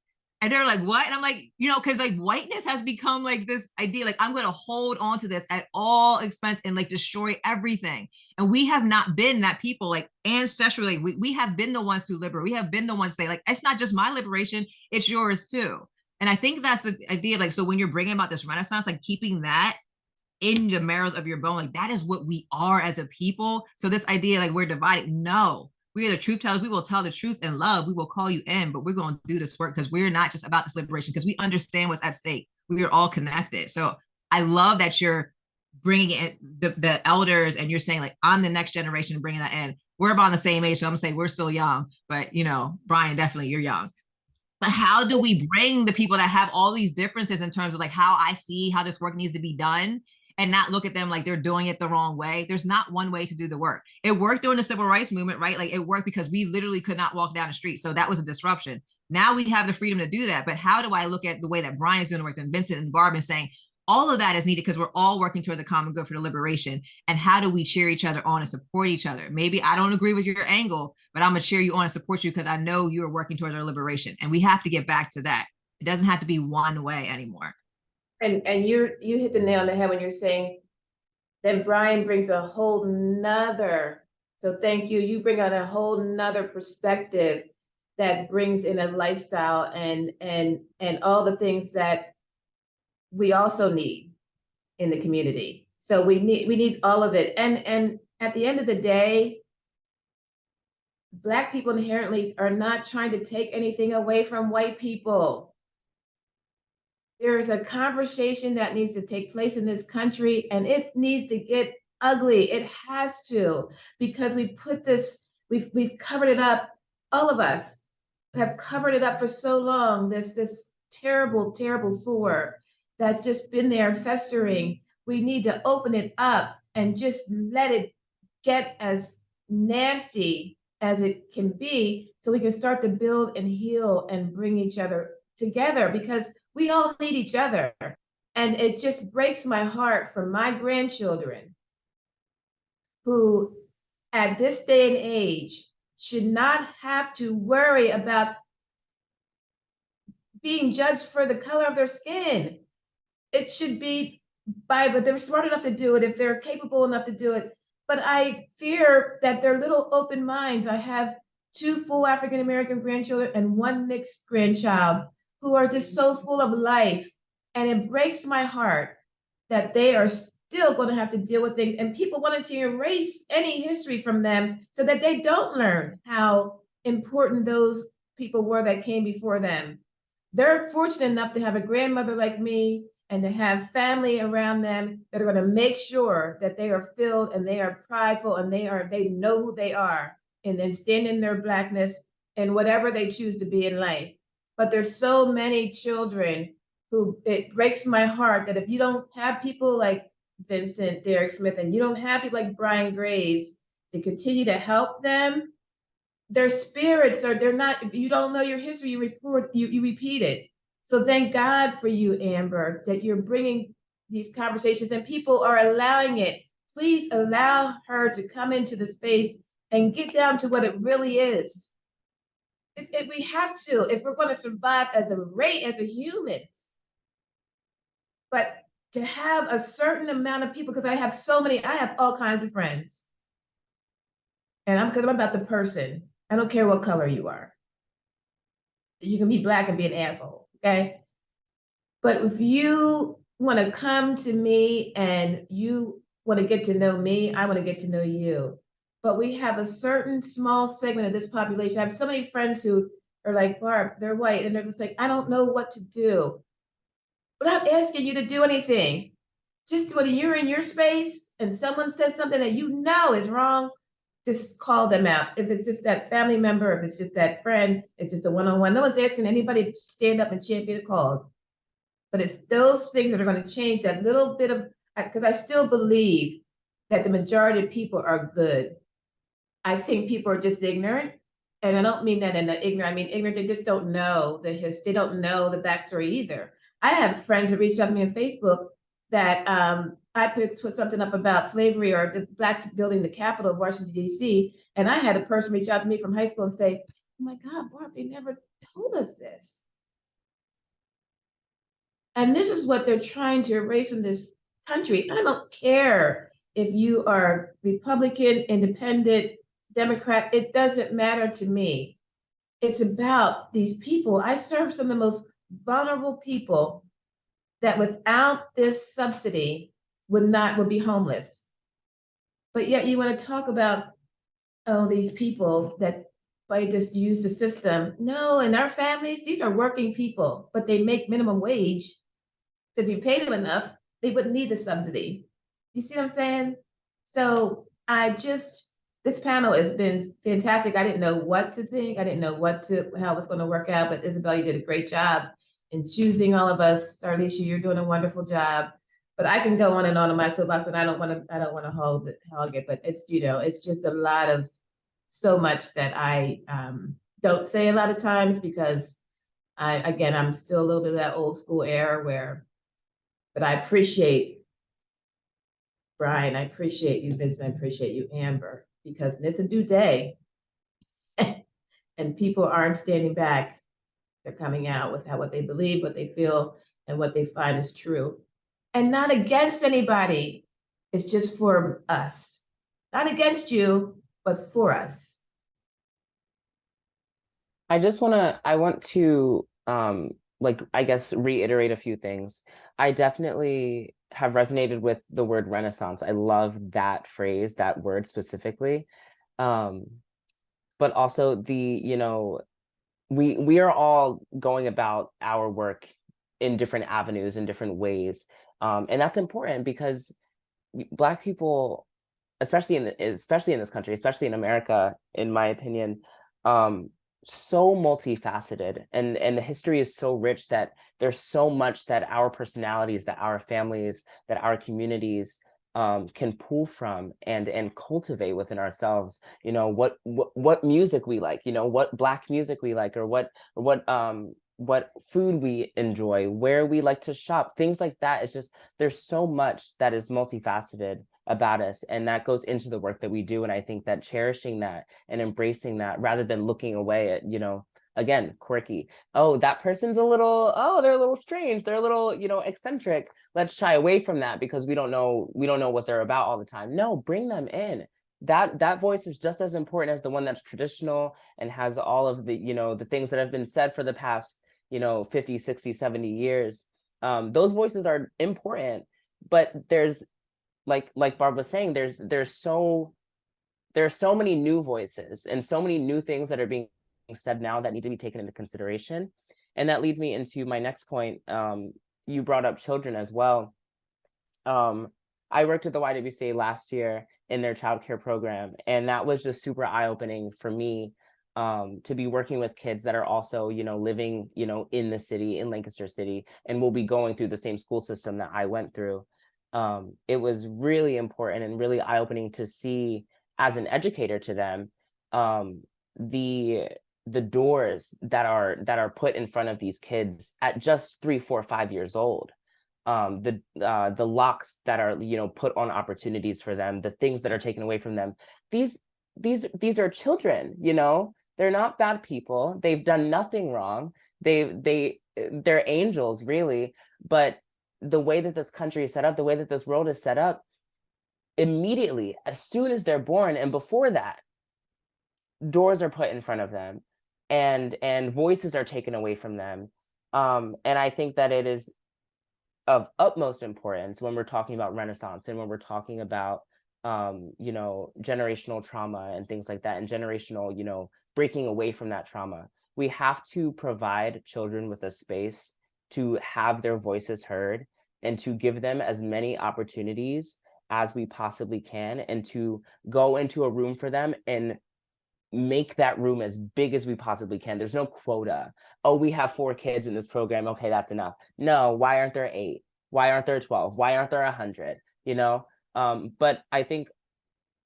And they're like, what? And I'm like, you know, because like whiteness has become like this idea, like I'm going to hold on to this at all expense and like destroy everything. And we have not been that people, like ancestrally, we have been the ones to liberate. We have been the ones to say like, it's not just my liberation, it's yours too. And I think that's the idea. Like, so when you're bringing about this renaissance, like keeping that in the marrows of your bone, like that is what we are as a people. So this idea, like we're divided, no. We are the truth tellers. We will tell the truth in love. We will call you in, but we're going to do this work because we're not just about this liberation, because we understand what's at stake. We are all connected. So I love that you're bringing in the elders, and you're saying like, I'm the next generation, bringing that in. We're about the same age, so I'm gonna say we're still young, but you know, Brian, definitely you're young. But how do we bring the people that have all these differences in terms of like how I see how this work needs to be done, and not look at them like they're doing it the wrong way? There's not one way to do the work. It worked during the civil rights movement, right? Like it worked because we literally could not walk down the street. So that was a disruption. Now we have the freedom to do that. But how do I look at the way that Brian's doing the work, and Vincent and Barb, and saying all of that is needed because we're all working toward the common good for the liberation? And how do we cheer each other on and support each other? Maybe I don't agree with your angle, but I'm gonna cheer you on and support you because I know you are working towards our liberation. And we have to get back to that. It doesn't have to be one way anymore. And you hit the nail on the head when you're saying then Brian brings a whole nother, so thank you. You bring out a whole nother perspective that brings in a lifestyle and all the things that we also need in the community. So we need all of it. And at the end of the day, Black people inherently are not trying to take anything away from white people. There's a conversation that needs to take place in this country, and it needs to get ugly. It has to, because we put this, we've covered it up. All of us have covered it up for so long. This terrible, terrible sore that's just been there festering we need to open it up and just let it get as nasty as it can be, so we can start to build and heal and bring each other together, because we all need each other. And it just breaks my heart for my grandchildren who, at this day and age, should not have to worry about being judged for the color of their skin. It should be but they're smart enough to do it if they're capable enough to do it. But I fear that their little open minds, I have 2 full African American grandchildren and 1 mixed grandchild who are just so full of life. And it breaks my heart that they are still going to have to deal with things, and people wanted to erase any history from them so that they don't learn how important those people were that came before them. They're fortunate enough to have a grandmother like me and to have family around them that are going to make sure that they are filled and they are prideful and they know who they are, and then stand in their Blackness and whatever they choose to be in life. But there's so many children who, it breaks my heart that if you don't have people like Vincent Derek Smith and you don't have people like Brian Graves to continue to help them, their spirits are, they're not, if you don't know your history, you repeat it. So thank God for you, Amber, that you're bringing these conversations and people are allowing it. Please allow her to come into the space and get down to what it really is. We have to, if we're going to survive as a race, as a humans. But to have a certain amount of people, because I have all kinds of friends. And because I'm about the person. I don't care what color you are. You can be Black and be an asshole, okay? But if you want to come to me and you want to get to know me, I want to get to know you. But we have a certain small segment of this population. I have so many friends who are like, Barb, they're white, and they're just like, I don't know what to do. But I'm asking you to do anything. Just when you're in your space and someone says something that you know is wrong, just call them out. If it's just that family member, if it's just that friend, it's just a one-on-one. No one's asking anybody to stand up and champion the cause. But it's those things that are going to change that little bit of, because I still believe that the majority of people are good. I think people are just ignorant. And I don't mean that in the ignorant, I mean ignorant, they just don't know the history, they don't know the backstory either. I have friends that reached out to me on Facebook that I put something up about slavery or the Blacks building the capital of Washington, D.C. And I had a person reach out to me from high school and say, oh my God, Barb, they never told us this. And this is what they're trying to erase in this country. I don't care if you are Republican, Independent, Democrat, it doesn't matter to me. It's about these people. I serve some of the most vulnerable people that without this subsidy would be homeless. But yet you want to talk about, oh, these people that they just use the system. No, in our families, these are working people, but they make minimum wage. So if you pay them enough, they wouldn't need the subsidy. You see what I'm saying? So this panel has been fantastic. I didn't know what to think. I didn't know how it was going to work out, but Isabel, you did a great job in choosing all of us. Starlisha, you're doing a wonderful job. But I can go on and on in my soapbox, and I don't want to hog it, but it's, it's just a lot of so much that I don't say a lot of times because I'm still a little bit of that old school era but I appreciate Brian, I appreciate you, Vincent, I appreciate you, Amber, because it's a new day and people aren't standing back. They're coming out with what they believe, what they feel, and what they find is true. And not against anybody. It's just for us. Not against you, but for us. I want to I guess reiterate a few things. I definitely have resonated with the word Renaissance. I love that phrase, that word specifically. But also we are all going about our work in different avenues, in different ways. And that's important because Black people, especially in this country, especially in America, in my opinion, so multifaceted, and the history is so rich that there's so much that our personalities, that our families, that our communities can pull from and cultivate within ourselves. You know, what music we like, you know, what Black music we like, or what food we enjoy, where we like to shop, things like that. It's just, there's so much that is multifaceted about us, and that goes into the work that we do. And I think that cherishing that and embracing that, rather than looking away at, you know, again, quirky, oh, that person's a little, oh, they're a little strange, they're a little, you know, eccentric, let's shy away from that because we don't know what they're about all the time. No, bring them in. That voice is just as important as the one that's traditional and has all of the, you know, the things that have been said for the past, you know, 50, 60, 70 years. Those voices are important, but there's, like Barb was saying, there's so many new voices and so many new things that are being said now that need to be taken into consideration. And that leads me into my next point. You brought up children as well. I worked at the YWCA last year in their childcare program, and that was just super eye-opening for me, to be working with kids that are also, you know, living, you know, in the city, in Lancaster City, and will be going through the same school system that I went through. It was really important and really eye-opening to see, as an educator to them, the doors that are put in front of these kids at just 3, 4, 5 years old. The locks that are, you know, put on opportunities for them, the things that are taken away from them. These are children, you know, they're not bad people. They've done nothing wrong. They're angels, really. But the way that this country is set up, the way that this world is set up, immediately, as soon as they're born, and before that, doors are put in front of them, and voices are taken away from them. And I think that it is of utmost importance when we're talking about Renaissance and when we're talking about, you know, generational trauma and things like that, and generational, you know, breaking away from that trauma. We have to provide children with a space to have their voices heard, and to give them as many opportunities as we possibly can, and to go into a room for them and make that room as big as we possibly can. There's no quota. Oh, we have 4 kids in this program. Okay, that's enough. No, why aren't there 8? Why aren't there 12? Why aren't there 100? You know, but I think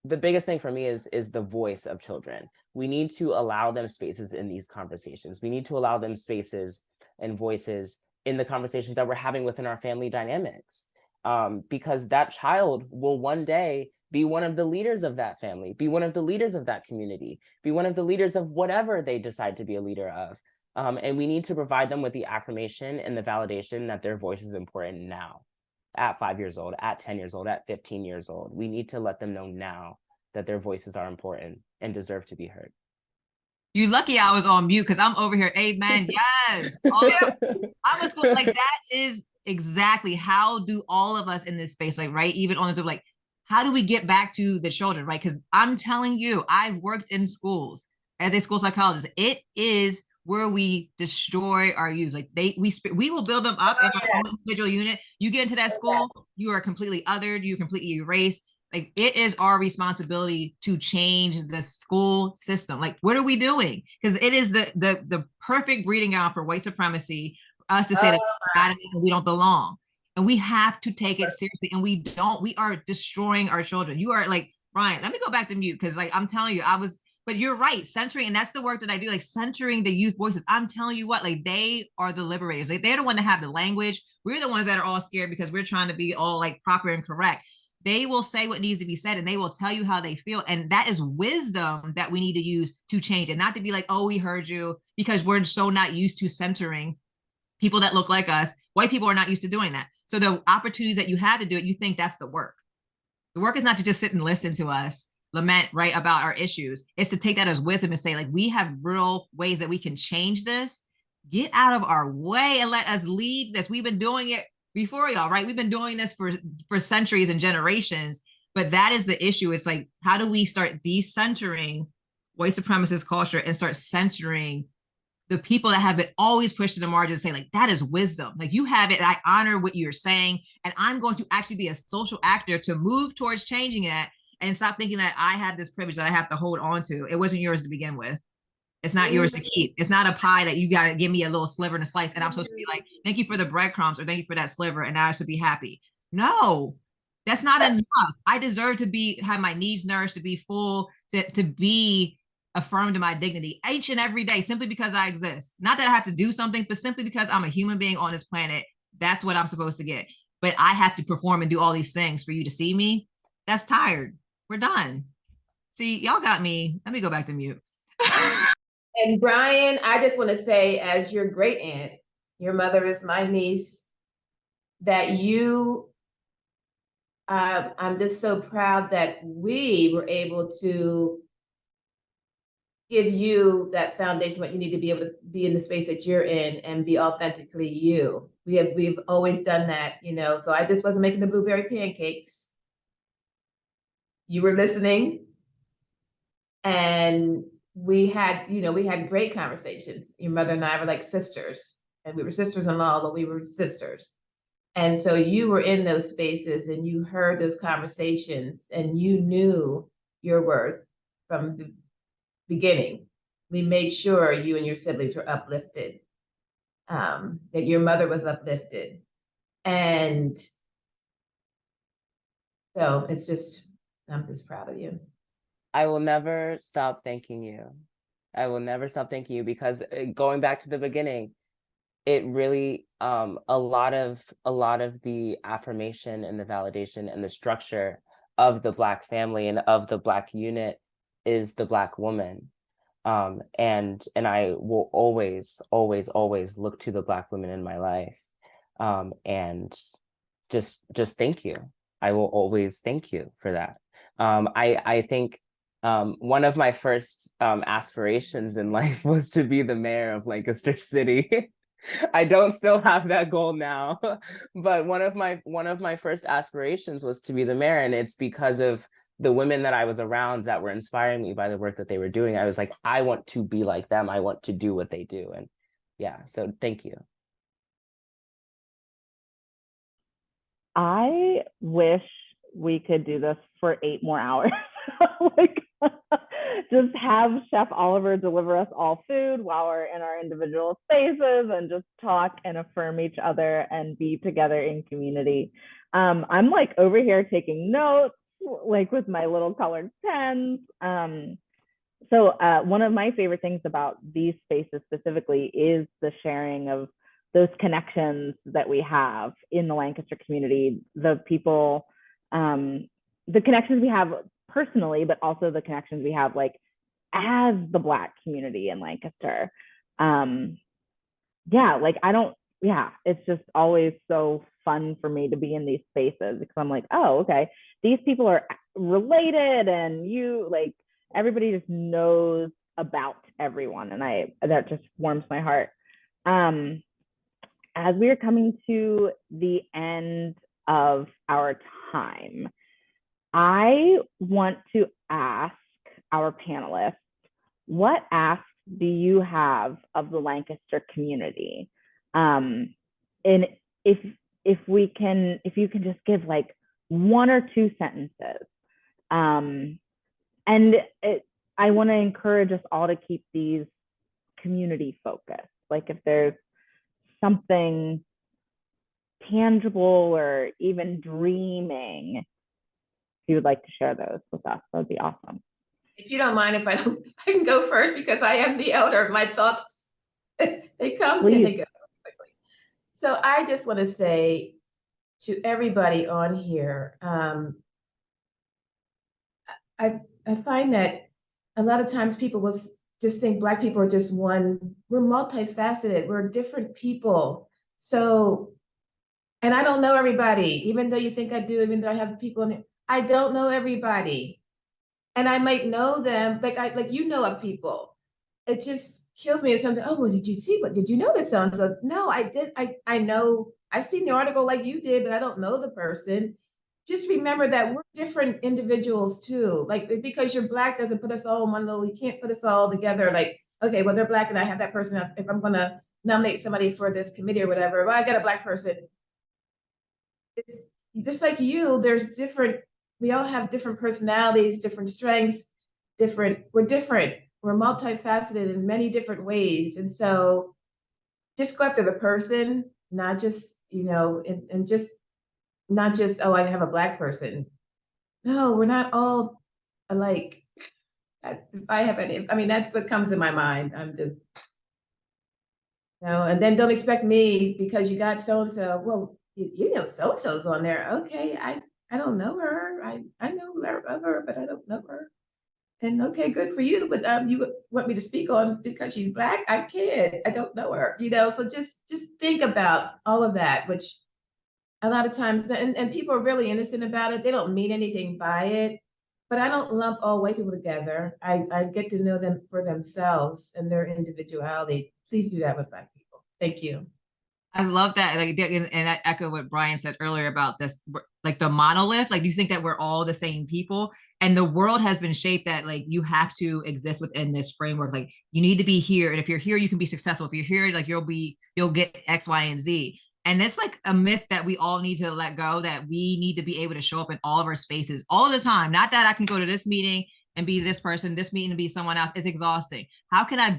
the biggest thing for me is the voice of children. We need to allow them spaces in these conversations. We need to allow them spaces and voices in the conversations that we're having within our family dynamics, because that child will one day be one of the leaders of that family, be one of the leaders of that community, be one of the leaders of whatever they decide to be a leader of. And we need to provide them with the affirmation and the validation that their voice is important now, at 5 years old, at 10 years old, at 15 years old. We need to let them know now that their voices are important and deserve to be heard. You lucky I was on mute, because I'm over here. Amen. Yes. I was going, like, that is exactly how do all of us in this space, like, right, even on this, like, how do we get back to the children, right? Because I'm telling you, I've worked in schools as a school psychologist. It is where we destroy our youth. Like, we will build them up in our own individual unit. You get into that school, you are completely othered, you completely erased. Like, it is our responsibility to change the school system. Like, what are we doing? Because it is the perfect breeding ground for white supremacy, for us to say that we don't belong. And we have to take it seriously. And we are destroying our children. You are, like, Brian, let me go back to mute, because, like, I'm telling you, but you're right, centering, and that's the work that I do, like, centering the youth voices. I'm telling you what, like, they are the liberators. Like, they're the one that have the language. We're the ones that are all scared because we're trying to be all, like, proper and correct. They will say what needs to be said, and they will tell you how they feel. And that is wisdom that we need to use to change it, not to be like, oh, we heard you, because we're so not used to centering people that look like us. White people are not used to doing that. So the opportunities that you have to do it, you think that's the work. The work is not to just sit and listen to us lament, right, about our issues. It's to take that as wisdom and say, like, we have real ways that we can change this. Get out of our way and let us lead this. We've been doing it before y'all, right? We've been doing this for centuries and generations. But that is the issue. It's like, how do we start decentering white supremacist culture and start centering the people that have been always pushed to the margins, saying, like, that is wisdom. Like, you have it, and I honor what you're saying, and I'm going to actually be a social actor to move towards changing it, and stop thinking that I have this privilege that I have to hold on to. It wasn't yours to begin with. It's not yours to keep. It's not a pie that you got to give me a little sliver and a slice. And I'm supposed to be like, thank you for the breadcrumbs or thank you for that sliver. And now I should be happy. No, that's not enough. I deserve to have my needs nourished, to be full, to be affirmed in my dignity each and every day, simply because I exist. Not that I have to do something, but simply because I'm a human being on this planet. That's what I'm supposed to get. But I have to perform and do all these things for you to see me. That's tired. We're done. See, y'all got me. Let me go back to mute. And Brian, I just want to say, as your great aunt, your mother is my niece, that I'm just so proud that we were able to give you that foundation, what you need to be able to be in the space that you're in and be authentically you. We've always done that, you know. So I just wasn't making the blueberry pancakes. You were listening, and we had great conversations. Your mother and I were like sisters, and we were sisters-in-law, but we were sisters. And so you were in those spaces and you heard those conversations and you knew your worth from the beginning. We made sure you and your siblings were uplifted, that your mother was uplifted. And so I'm just proud of you. I will never stop thanking you. I will never stop thanking you, because going back to the beginning, it really a lot of the affirmation and the validation and the structure of the Black family and of the Black unit is the Black woman. And I will always look to the Black women in my life. And just thank you. I will always thank you for that. I think one of my first aspirations in life was to be the mayor of Lancaster City. I don't still have that goal now, but one of my first aspirations was to be the mayor, and it's because of the women that I was around that were inspiring me by the work that they were doing. I was like, I want to be like them. I want to do what they do. And yeah, so thank you. I wish we could do this for 8 more hours. Like, just have Chef Oliver deliver us all food while we're in our individual spaces and just talk and affirm each other and be together in community. I'm like over here taking notes, like with my little colored pens. So one of my favorite things about these spaces specifically is the sharing of those connections that we have in the Lancaster community, the people, the connections we have personally, but also the connections we have like as the Black community in Lancaster. Yeah, like it's just always so fun for me to be in these spaces because I'm like, oh, okay, these people are related and everybody just knows about everyone. And that just warms my heart. As we are coming to the end of our time, I want to ask our panelists, what asks do you have of the Lancaster community? And if you can just give like 1 or 2 sentences. I want to encourage us all to keep these community focused. Like if there's something tangible or even dreaming, if you would like to share those with us, that would be awesome. If you don't mind, if I can go first because I am the elder. My thoughts, they come and they go quickly. So I just want to say to everybody on here, I find that a lot of times people will just think Black people are just one. We're multifaceted. We're different people. So, and I don't know everybody, even though you think I do, even though I have people in it, I don't know everybody. And I might know them, like you know of people. It just kills me if something, oh, well, did you see, what, did you know that so-and-so? No, I did, I know, I've seen the article like you did, but I don't know the person. Just remember that we're different individuals too. Like, because you're Black doesn't put us all in one little, you can't put us all together. Like, okay, well, they're Black and I have that person. If I'm gonna nominate somebody for this committee or whatever, well, I got a Black person. It's just like you, there's different, we all have different personalities, different strengths, we're different. we're multifaceted in many different ways. And so just go after the person, not just, and just not just, oh, I have a Black person. No, we're not all alike. If I have any, I mean, that's what comes to my mind. I'm just, and then don't expect me because you got so-and-so. Well, so-and-so's on there. Okay, I don't know her. I know her of her, but I don't know her. And okay, good for you. But you want me to speak on because she's Black? I can't. I don't know her. So just think about all of that, which a lot of times, and people are really innocent about it. They don't mean anything by it. But I don't lump all white people together. I get to know them for themselves and their individuality. Please do that with Black people. Thank you. I love that. And I echo what Brian said earlier about this, like the monolith. Like, you think that we're all the same people, and the world has been shaped that like you have to exist within this framework. Like, you need to be here, and if you're here, you can be successful. If you're here, like you'll get X, Y, and Z. And it's like a myth that we all need to let go, that we need to be able to show up in all of our spaces all the time. Not that I can go to this meeting and be this person, this meeting and be someone else. It's exhausting. How can I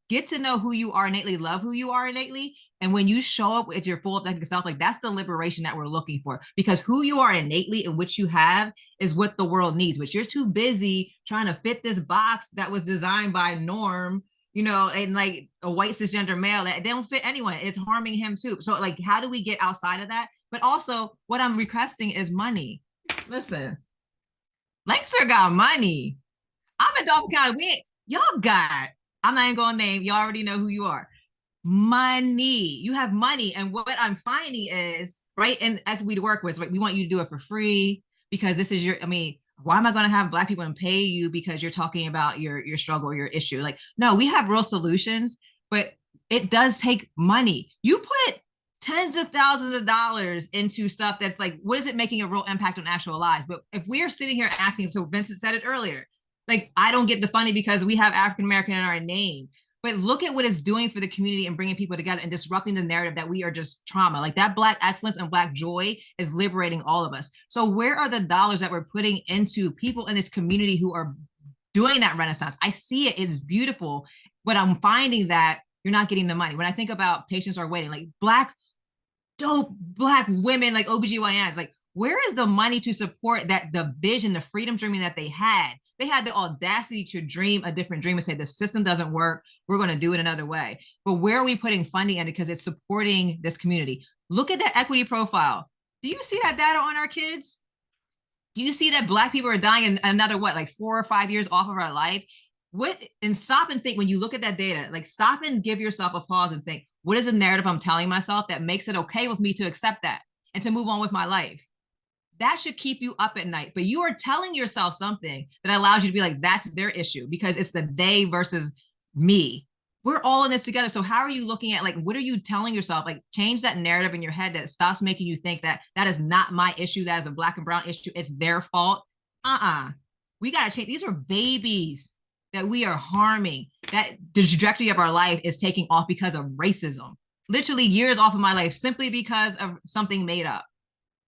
get to know who you are innately, love who you are innately? And when you show up with your full authentic self, like, that's the liberation that we're looking for, because who you are innately and what you have is what the world needs. But you're too busy trying to fit this box that was designed by norm, and like a white cisgender male that they don't fit anyone. It's harming him too. So like, how do we get outside of that? But also what I'm requesting is money. Listen, Lancaster got money. I'm in Dauphin County. Y'all got, I'm not even going to name, y'all already know who you are. Money. You have money. And what I'm finding is, right, in equity to work with, right, we want you to do it for free because this is why am I going to have Black people and pay you because you're talking about your struggle or your issue? Like, no, we have real solutions, but it does take money. You put tens of thousands of dollars into stuff that's like, what is it making a real impact on actual lives? But if we are sitting here asking, so Vincent said it earlier, like, I don't get the funding because we have African American in our name. But look at what it's doing for the community and bringing people together and disrupting the narrative that we are just trauma. Like, that Black excellence and Black joy is liberating all of us. So where are the dollars that we're putting into people in this community who are doing that renaissance? I see it. It's beautiful. But I'm finding that you're not getting the money. When I think about patients are waiting, like dope Black women, like OBGYNs, like, where is the money to support the vision, the freedom dreaming that they had? They had the audacity to dream a different dream and say, the system doesn't work, we're going to do it another way. But where are we putting funding in? Because it's supporting this community. Look at the equity profile. Do you see that data on our kids? Do you see that Black people are dying in another, like 4 or 5 years off of our life? And stop and think when you look at that data, like, stop and give yourself a pause and think, what is the narrative I'm telling myself that makes it okay with me to accept that and to move on with my life? That should keep you up at night. But you are telling yourself something that allows you to be like, that's their issue because it's the they versus me. We're all in this together. So how are you looking at, like, what are you telling yourself? Like, change that narrative in your head that stops making you think that that is not my issue. That is a Black and brown issue. It's their fault. We got to change. These are babies that we are harming. That the trajectory of our life is taking off because of racism. Literally years off of my life simply because of something made up.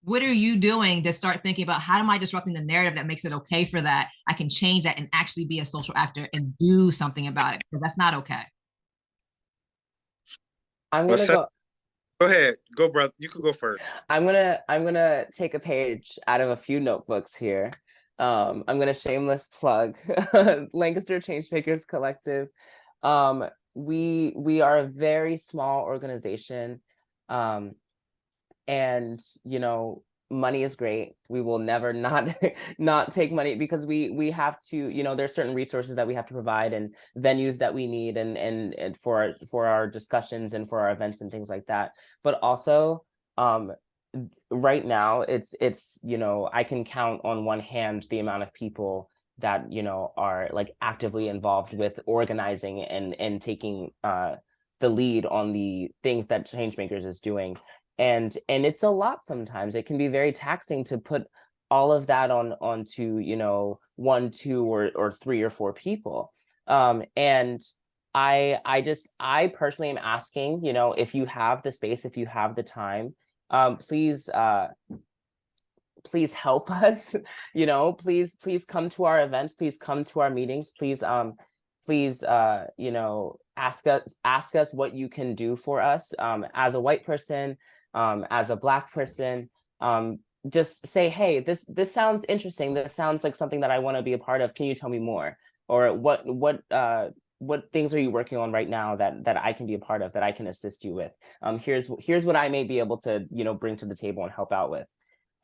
What are you doing to start thinking about, how am I disrupting the narrative that makes it okay for that? I can change that and actually be a social actor and do something about it, because that's not okay. I'm gonna Go ahead. Go, brother. You can go first. I'm gonna take a page out of a few notebooks here. I'm gonna shameless plug Lancaster Changemakers Collective. We are a very small organization. And money is great. We will never not take money, because we have to, there's certain resources that we have to provide and venues that we need and for our discussions and for our events and things like that. But also right now it's I can count on one hand the amount of people that are like actively involved with organizing and taking the lead on the things that Changemakers is doing. And it's a lot. Sometimes it can be very taxing to put all of that onto 1, 2 or 3 or 4 people. And I personally am asking, if you have the space, if you have the time, please help us. Please come to our events, please come to our meetings, please please, you know, ask us what you can do for us, as a white person, as a Black person. Just say, hey, this sounds interesting. This sounds like something that I want to be a part of. Can you tell me more? Or what things are you working on right now that I can be a part of, that I can assist you with? Here's what I may be able to, you know, bring to the table and help out with.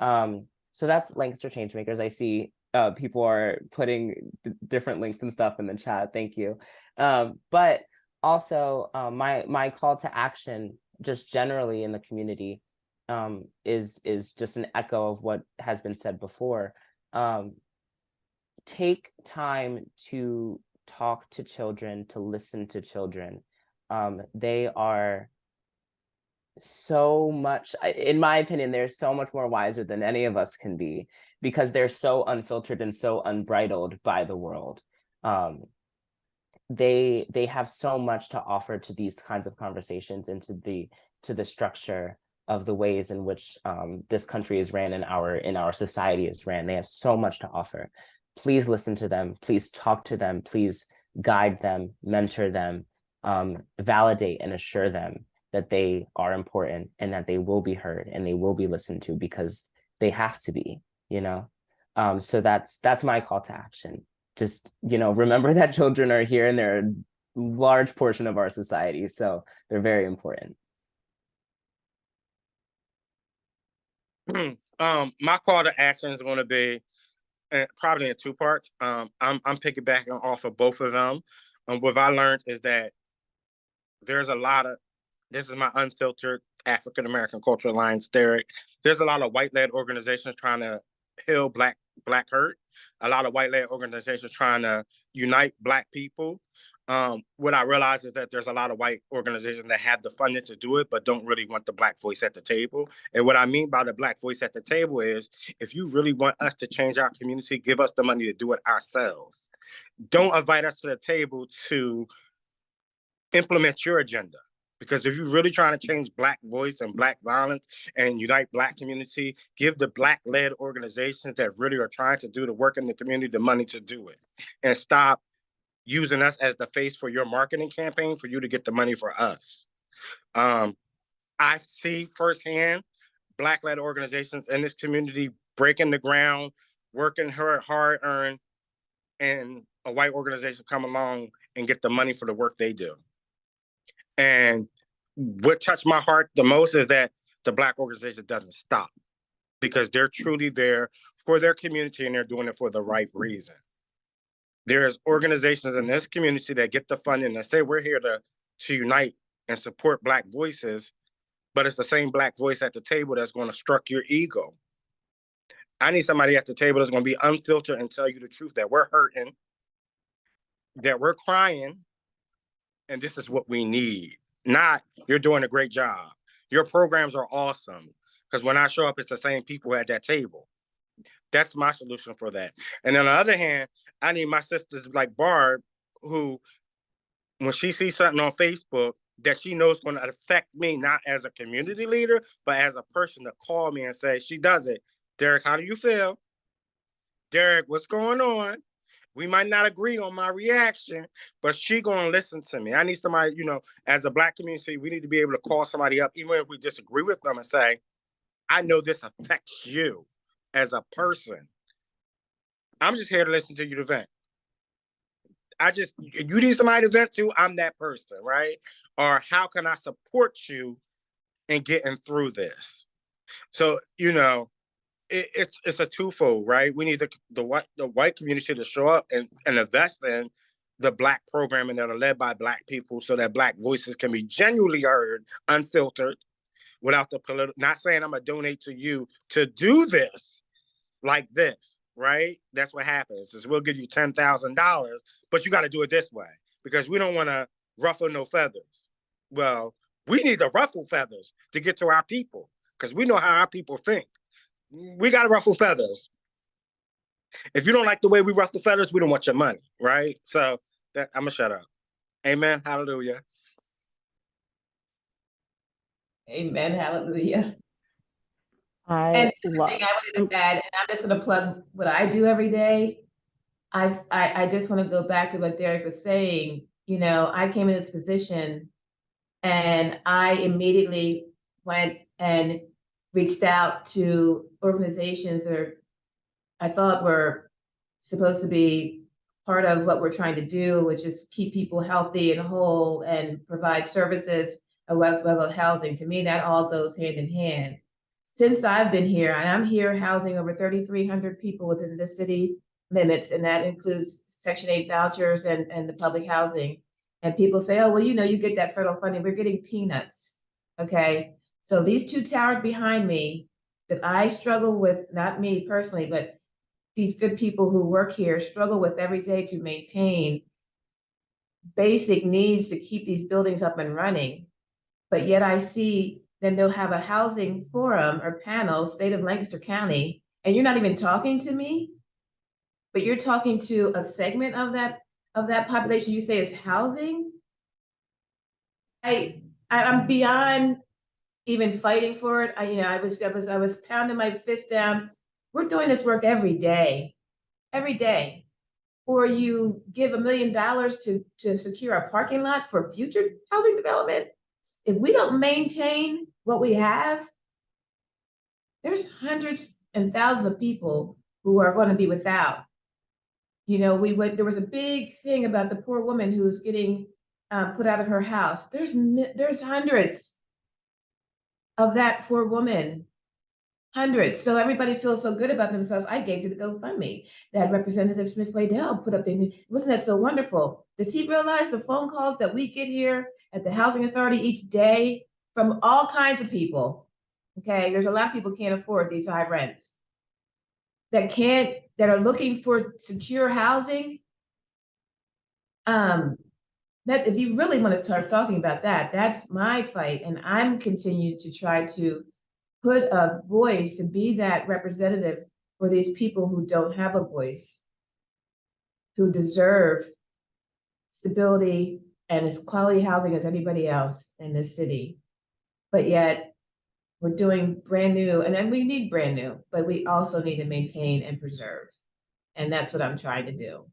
So that's Lancaster Changemakers. I see people are putting different links and stuff in the chat. Thank you. But also my call to action, just generally in the community, is just an echo of what has been said before. Take time to talk to children, to listen to children. They are so much, in my opinion, they're so much more wiser than any of us can be, because they're so unfiltered and so unbridled by the world. They have so much to offer to these kinds of conversations and to the structure of the ways in which this country is ran and our society is ran. They have so much to offer. Please listen to them. Please talk to them. Please guide them, mentor them, validate and assure them that they are important and that they will be heard and they will be listened to, because they have to be, you know? So that's my call to action. Just, you know, remember that children are here and they're a large portion of our society. So they're very important. My call to action is going to be probably in two parts. I'm piggybacking off of both of them. What I learned is that there's a lot of, this is my unfiltered African American Cultural Alliance, Derek. There's a lot of white-led organizations trying to heal Black hurt. A lot of white-led organizations trying to unite Black people. What I realize is that there's a lot of white organizations that have the funding to do it, but don't really want the Black voice at the table. And what I mean by the Black voice at the table is, if you really want us to change our community, give us the money to do it ourselves. Don't invite us to the table to implement your agenda. Because if you're really trying to change Black voice and Black violence and unite Black community, give the Black-led organizations that really are trying to do the work in the community the money to do it. And stop using us as the face for your marketing campaign for you to get the money for us. I see firsthand Black-led organizations in this community breaking the ground, working hard-earned, and a white organization come along and get the money for the work they do. And what touched my heart the most is that the Black organization doesn't stop, because they're truly there for their community and they're doing it for the right reason. There's organizations in this community that get the funding and say, we're here to unite and support Black voices, but it's the same Black voice at the table that's going to stroke your ego. I need somebody at the table that's going to be unfiltered and tell you the truth, that we're hurting, that we're crying, and this is what we need. Not, you're doing a great job, your programs are awesome. Because when I show up, it's the same people at that table. That's my solution for that. And on the other hand, I need my sisters like Barb, who, when she sees something on Facebook that she knows is going to affect me, not as a community leader, but as a person, to call me and say, she does it. Derek, how do you feel? Derek, what's going on? We might not agree on my reaction, but she gonna listen to me. I need somebody, you know, as a Black community, we need to be able to call somebody up, even if we disagree with them, and say, I know this affects you as a person. I'm just here to listen to you to vent. You need somebody to vent to, I'm that person, right? Or how can I support you in getting through this? So, you know, it's a twofold, right? We need the white community to show up and invest in the Black programming that are led by Black people, so that Black voices can be genuinely heard, unfiltered, without the political. Not saying I'm gonna donate to you to do this like this, right? That's what happens. Is we'll give you $10,000, but you got to do it this way, because we don't want to ruffle no feathers. Well, we need to ruffle feathers to get to our people, because we know how our people think. We got to ruffle feathers. If you don't like the way we ruffle feathers, we don't want your money, right? So I'm gonna shut up. Amen. Hallelujah. Amen. Hallelujah. I And love. thing I wanted to add, and I'm just going to plug what I do every day. I just want to go back to what Derek was saying. You know, I came in this position and I immediately went and reached out to organizations that I thought were supposed to be part of what we're trying to do, which is keep people healthy and whole and provide services as well as housing. To me, that all goes hand in hand. Since I've been here, and I'm here housing over 3,300 people within the city limits, and that includes Section 8 vouchers and the public housing. And people say, oh, well, you know, you get that federal funding. We're getting peanuts. Okay. So these two towers behind me that I struggle with, not me personally, but these good people who work here struggle with every day to maintain basic needs to keep these buildings up and running. But yet I see then they'll have a housing forum or panel, state of Lancaster County, and you're not even talking to me, but you're talking to a segment of that population you say is housing. I'm beyond even fighting for it. I was pounding my fist down. We're doing this work every day. Or you give $1 million to secure a parking lot for future housing development. If we don't maintain what we have, there's hundreds and thousands of people who are going to be without. You know, there was a big thing about the poor woman who's getting put out of her house. There's hundreds of that poor woman. Hundreds. So everybody feels so good about themselves. I gave to the GoFundMe that Representative Smith Waddell put up there. Wasn't that so wonderful? Does he realize the phone calls that we get here at the Housing Authority each day from all kinds of people? Okay, there's a lot of people who can't afford these high rents that are looking for secure housing. That if you really want to start talking about that, that's my fight, and I'm continuing to try to put a voice and be that representative for these people who don't have a voice, who deserve stability and as quality housing as anybody else in this city. But yet we're doing brand new, and then we need brand new, but we also need to maintain and preserve. And that's what I'm trying to do.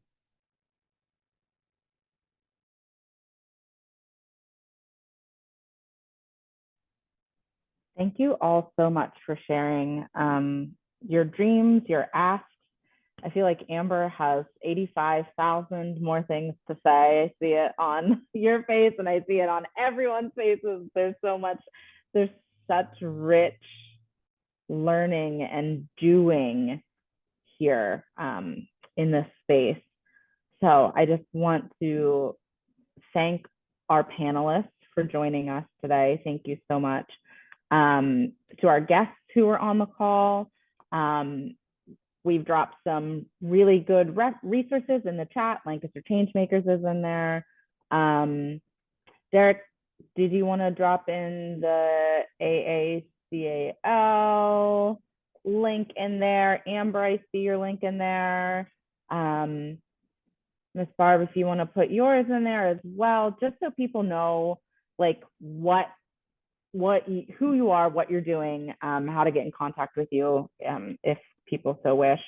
Thank you all so much for sharing your dreams, your asks. I feel like Amber has 85,000 more things to say. I see it on your face and I see it on everyone's faces. There's such rich learning and doing here in this space. So I just want to thank our panelists for joining us today. Thank you so much. To our guests who were on the call, we've dropped some really good resources in the chat. Lancaster Changemakers is in there. Derek, did you want to drop in the AACAL link in there? Amber, I see your link in there. Ms. Barb, if you want to put yours in there as well, just so people know like who you are, what you're doing, how to get in contact with you if people so wish.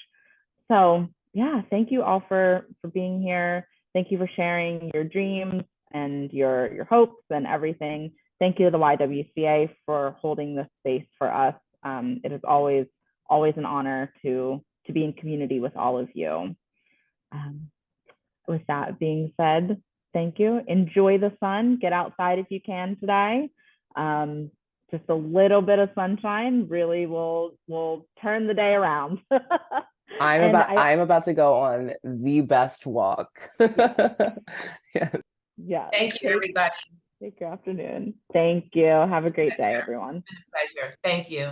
So yeah, thank you all for being here. Thank you for sharing your dreams and your hopes and everything. Thank you to the YWCA for holding this space for us. It is always an honor to be in community with all of you. With that being said, thank you. Enjoy the sun. Get outside if you can today. Just a little bit of sunshine really will turn the day around. I'm about to go on the best walk. Yeah. Thank you, everybody. Take your afternoon. Thank you. Have a great day, everyone. It's been a pleasure. Thank you.